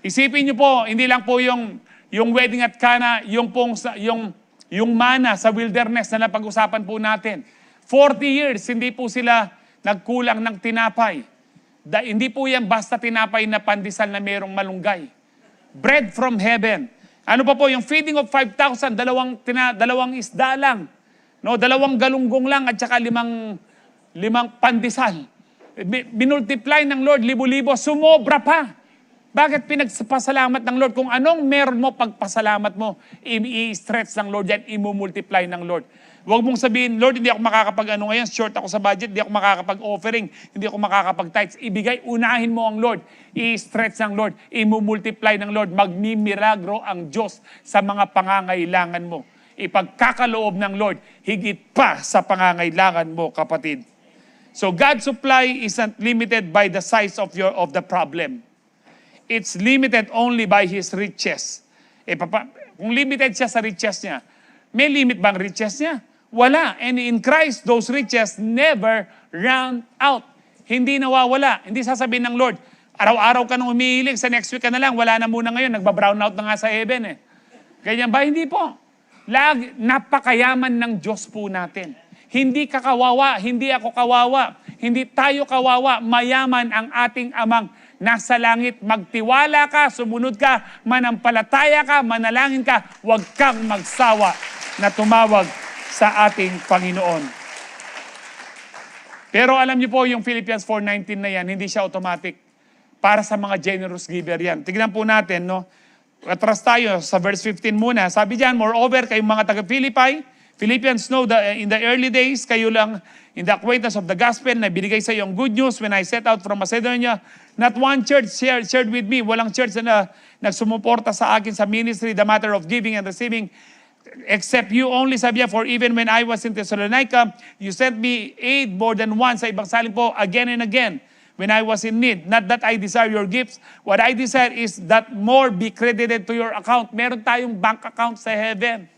Isipin niyo po, hindi lang po yung wedding at Cana, yung mana sa wilderness na napag-usapan po natin. 40 years, hindi po sila nagkulang ng tinapay. Hindi po yan basta tinapay na pandesal na merong malunggay. Bread from heaven. Ano pa po, yung feeding of 5,000, dalawang isda lang. No, 2 galunggong lang at saka 5 pandesal. Binultiply ng Lord, libo-libo, sumobra pa. Bakit pinagpasalamat ng Lord? Kung anong meron mo, pagpasalamat mo, i-stretch ng Lord yan, imumultiply ng Lord. Huwag mong sabihin, Lord, hindi ako makakapag-ano ngayon, short ako sa budget, hindi ako makakapag-offering, hindi ako makakapag-tithes. Ibigay, unahin mo ang Lord, i-stretch ng Lord, imumultiply ng Lord, magmimilagro ang Diyos sa mga pangangailangan mo. Ipagkakaloob ng Lord, higit pa sa pangangailangan mo, kapatid. So God's supply isn't limited by the size of the problem. It's limited only by His riches. Kung limited siya sa riches niya, may limit bang riches niya? Wala. And in Christ, those riches never run out. Hindi nawawala. Hindi sasabihin ng Lord, araw-araw ka nang umihiling, sa next week ka na lang, wala na muna ngayon, nagbabrown out na nga sa heaven eh. Ganyan ba? Hindi po. Napakayaman ng Diyos po natin. Hindi ka kawawa, hindi ako kawawa, hindi tayo kawawa, mayaman ang ating amang nasa langit. Magtiwala ka, sumunod ka, manampalataya ka, manalangin ka, huwag kang magsawa na tumawag sa ating Panginoon. Pero alam niyo po, yung Philippians 4:19 na yan, hindi siya automatic. Para sa mga generous giver yan. Tignan po natin, no? Atras tayo sa verse 15 muna. Sabi diyan, moreover, kayong mga taga-Philippi, Philippians know that in the early days, kayo lang in the acquaintance of the gospel na binigay sa iyo ang good news when I set out from Macedonia. Not one church shared with me. Walang church na nagsumuporta sa akin sa ministry, the matter of giving and receiving, except you only, sabi niya, for even when I was in Thessalonica, you sent me aid more than once. Sa ibang salin po, again and again, when I was in need. Not that I desire your gifts. What I desire is that more be credited to your account. Meron tayong bank account sa heaven.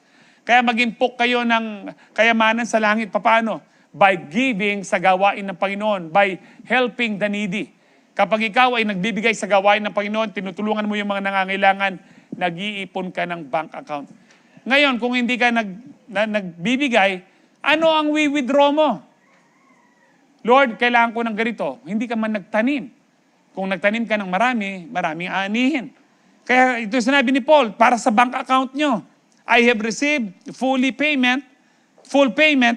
Kaya mag-impok kayo ng kayamanan sa langit. Paano? By giving sa gawain ng Panginoon. By helping the needy. Kapag ikaw ay nagbibigay sa gawain ng Panginoon, tinutulungan mo yung mga nangangailangan, nag-iipon ka ng bank account. Ngayon, kung hindi ka nagbibigay, ano ang withdraw mo? Lord, kailangan ko ng ganito. Hindi ka man nagtanim. Kung nagtanim ka ng maraming aanihin. Kaya ito sinabi ni Paul, para sa bank account nyo. I have received full payment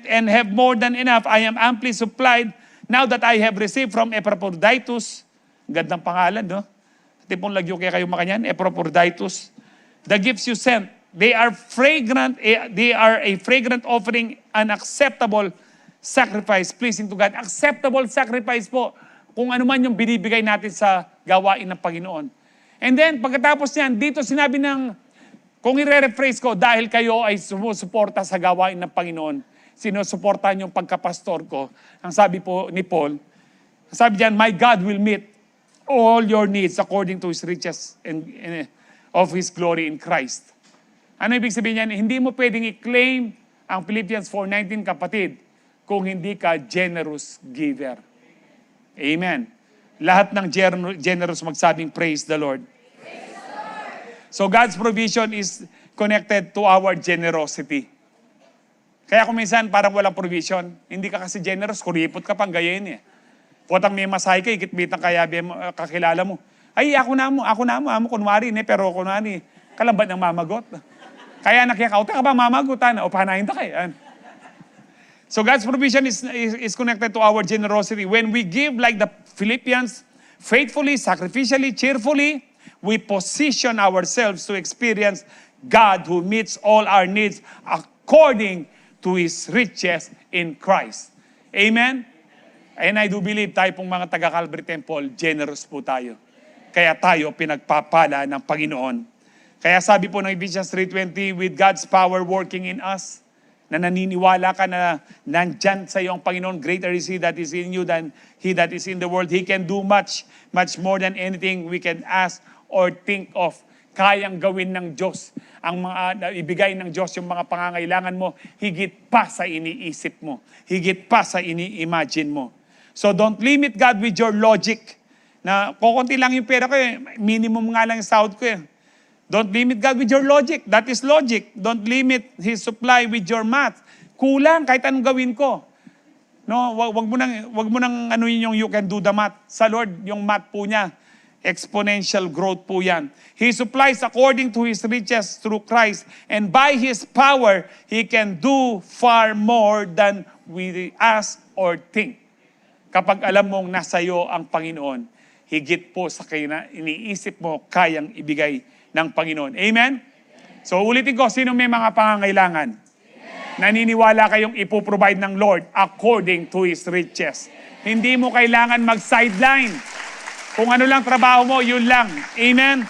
and have more than enough. I am amply supplied now that I have received from Epaphroditus. Gandang pangalan, no? Tipong lagyo kaya kayo makanyan, Epaphroditus. The gifts you sent, they are a fragrant offering, an acceptable sacrifice, pleasing to God. Acceptable sacrifice po. kung ano man yung binibigay natin sa gawain ng Panginoon. And then, pagkatapos niyan, dito sinabi kung i-rephrase ko, dahil kayo ay sumusuporta sa gawain ng Panginoon, sinusuportahan yung pagkapastor ko, ang sabi po ni Paul, sabi diyan, my God will meet all your needs according to His riches and of His glory in Christ. Ano ibig sabihin niyan? Hindi mo pwedeng i-claim ang Philippians 4:19, kapatid, kung hindi ka generous giver. Amen. Lahat ng generous magsabing, praise the Lord. So God's provision is connected to our generosity. Kaya kung minsan parang walang provision, hindi ka kasi generous, kuripot ka pang gayain eh. Potang may masahe ka, ikitbitan kaya kakilala mo. Ay, ako na mo, kunwari, pero kunwari, kalambad ng mamagot. Kaya nakikauta ka ba mamagutan? O panahin ta kayo. So God's provision is connected to our generosity. When we give like the Philippians, faithfully, sacrificially, cheerfully, we position ourselves to experience God who meets all our needs according to His riches in Christ. Amen? And I do believe tayo pong mga taga-Calvary Temple, generous po tayo. Kaya tayo pinagpapala ng Panginoon. Kaya sabi po ng Ephesians 3:20, with God's power working in us, na naniniwala ka na nandyan sa iyo ang Panginoon, greater is He that is in you than he that is in the world. He can do much, much more than anything we can ask or think of. Kayang gawin ng Diyos, ang mga ibigay ng Diyos yung mga pangangailangan mo, higit pa sa iniisip mo, higit pa sa ini-imagine mo. So don't limit God with your logic. Na kukunti lang yung pera ko eh, minimum nga lang yung sahod ko eh. Don't limit God with your logic. That is logic. Don't limit His supply with your math. Kulang kahit anong gawin ko. No, wag mo nang ano yung you can do the math. Sa Lord, yung math po niya, exponential growth po yan. He supplies according to His riches through Christ, and by His power, He can do far more than we ask or think. Kapag alam mong nasa iyo ang Panginoon, higit po sa iniisip mo, kayang ibigay ng Panginoon. Amen? So ulitin ko, sino may mga pangangailangan? Naniniwala kayong ipoprovide ng Lord according to His riches. Hindi mo kailangan mag-sideline. Kung ano lang trabaho mo, yun lang. Amen?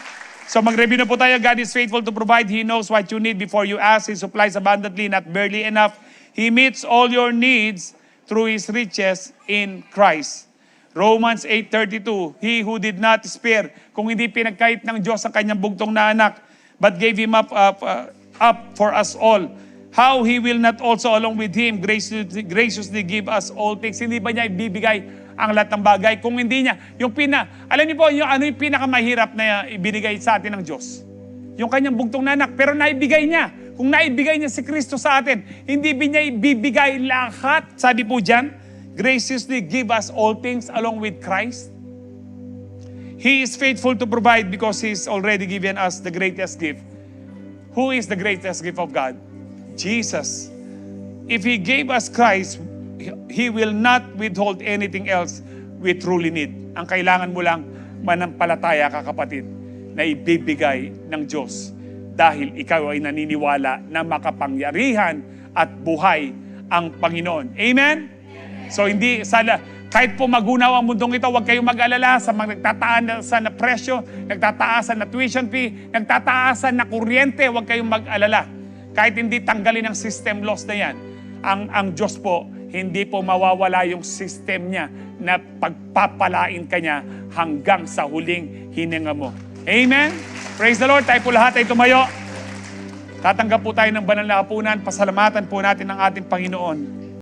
So mag-review na po tayo. God is faithful to provide. He knows what you need before you ask. He supplies abundantly, not barely enough. He meets all your needs through His riches in Christ. Romans 8:32, He who did not spare, kung hindi pinagkait ng Diyos ang kanyang bugtong na anak, but gave Him up for us all, how He will not also along with Him graciously give us all things? Hindi ba niya ibibigay ang lahat ng bagay? Kung hindi niya, alam niyo po, ano yung pinakamahirap na ibinigay sa atin ng Diyos? Yung kanyang bugtong na anak, pero naibigay niya. Kung naibigay niya si Kristo sa atin, hindi ba niya ibibigay lahat? Sabi po dyan, graciously give us all things along with Christ. He is faithful to provide because He's already given us the greatest gift. Who is the greatest gift of God? Jesus. If He gave us Christ, He will not withhold anything else we truly need. Ang kailangan mo lang, manampalataya ka kapatid, na ibibigay ng Diyos dahil ikaw ay naniniwala na makapangyarihan at buhay ang Panginoon. Amen? So kahit po magunaw ang mundong ito, huwag kayong mag-alala sa mga nagtataasan na presyo, nagtataasan na tuition fee, nagtataasan na kuryente, huwag kayong mag-alala. Kahit hindi tanggalin ang system loss na yan, ang Diyos po, hindi po mawawala yung system niya na pagpapalain ka niya hanggang sa huling hininga mo. Amen? Praise the Lord. Tayo po lahat ay tumayo. Tatanggap po tayo ng banal na hapunan. Pasalamatan po natin ang ating Panginoon.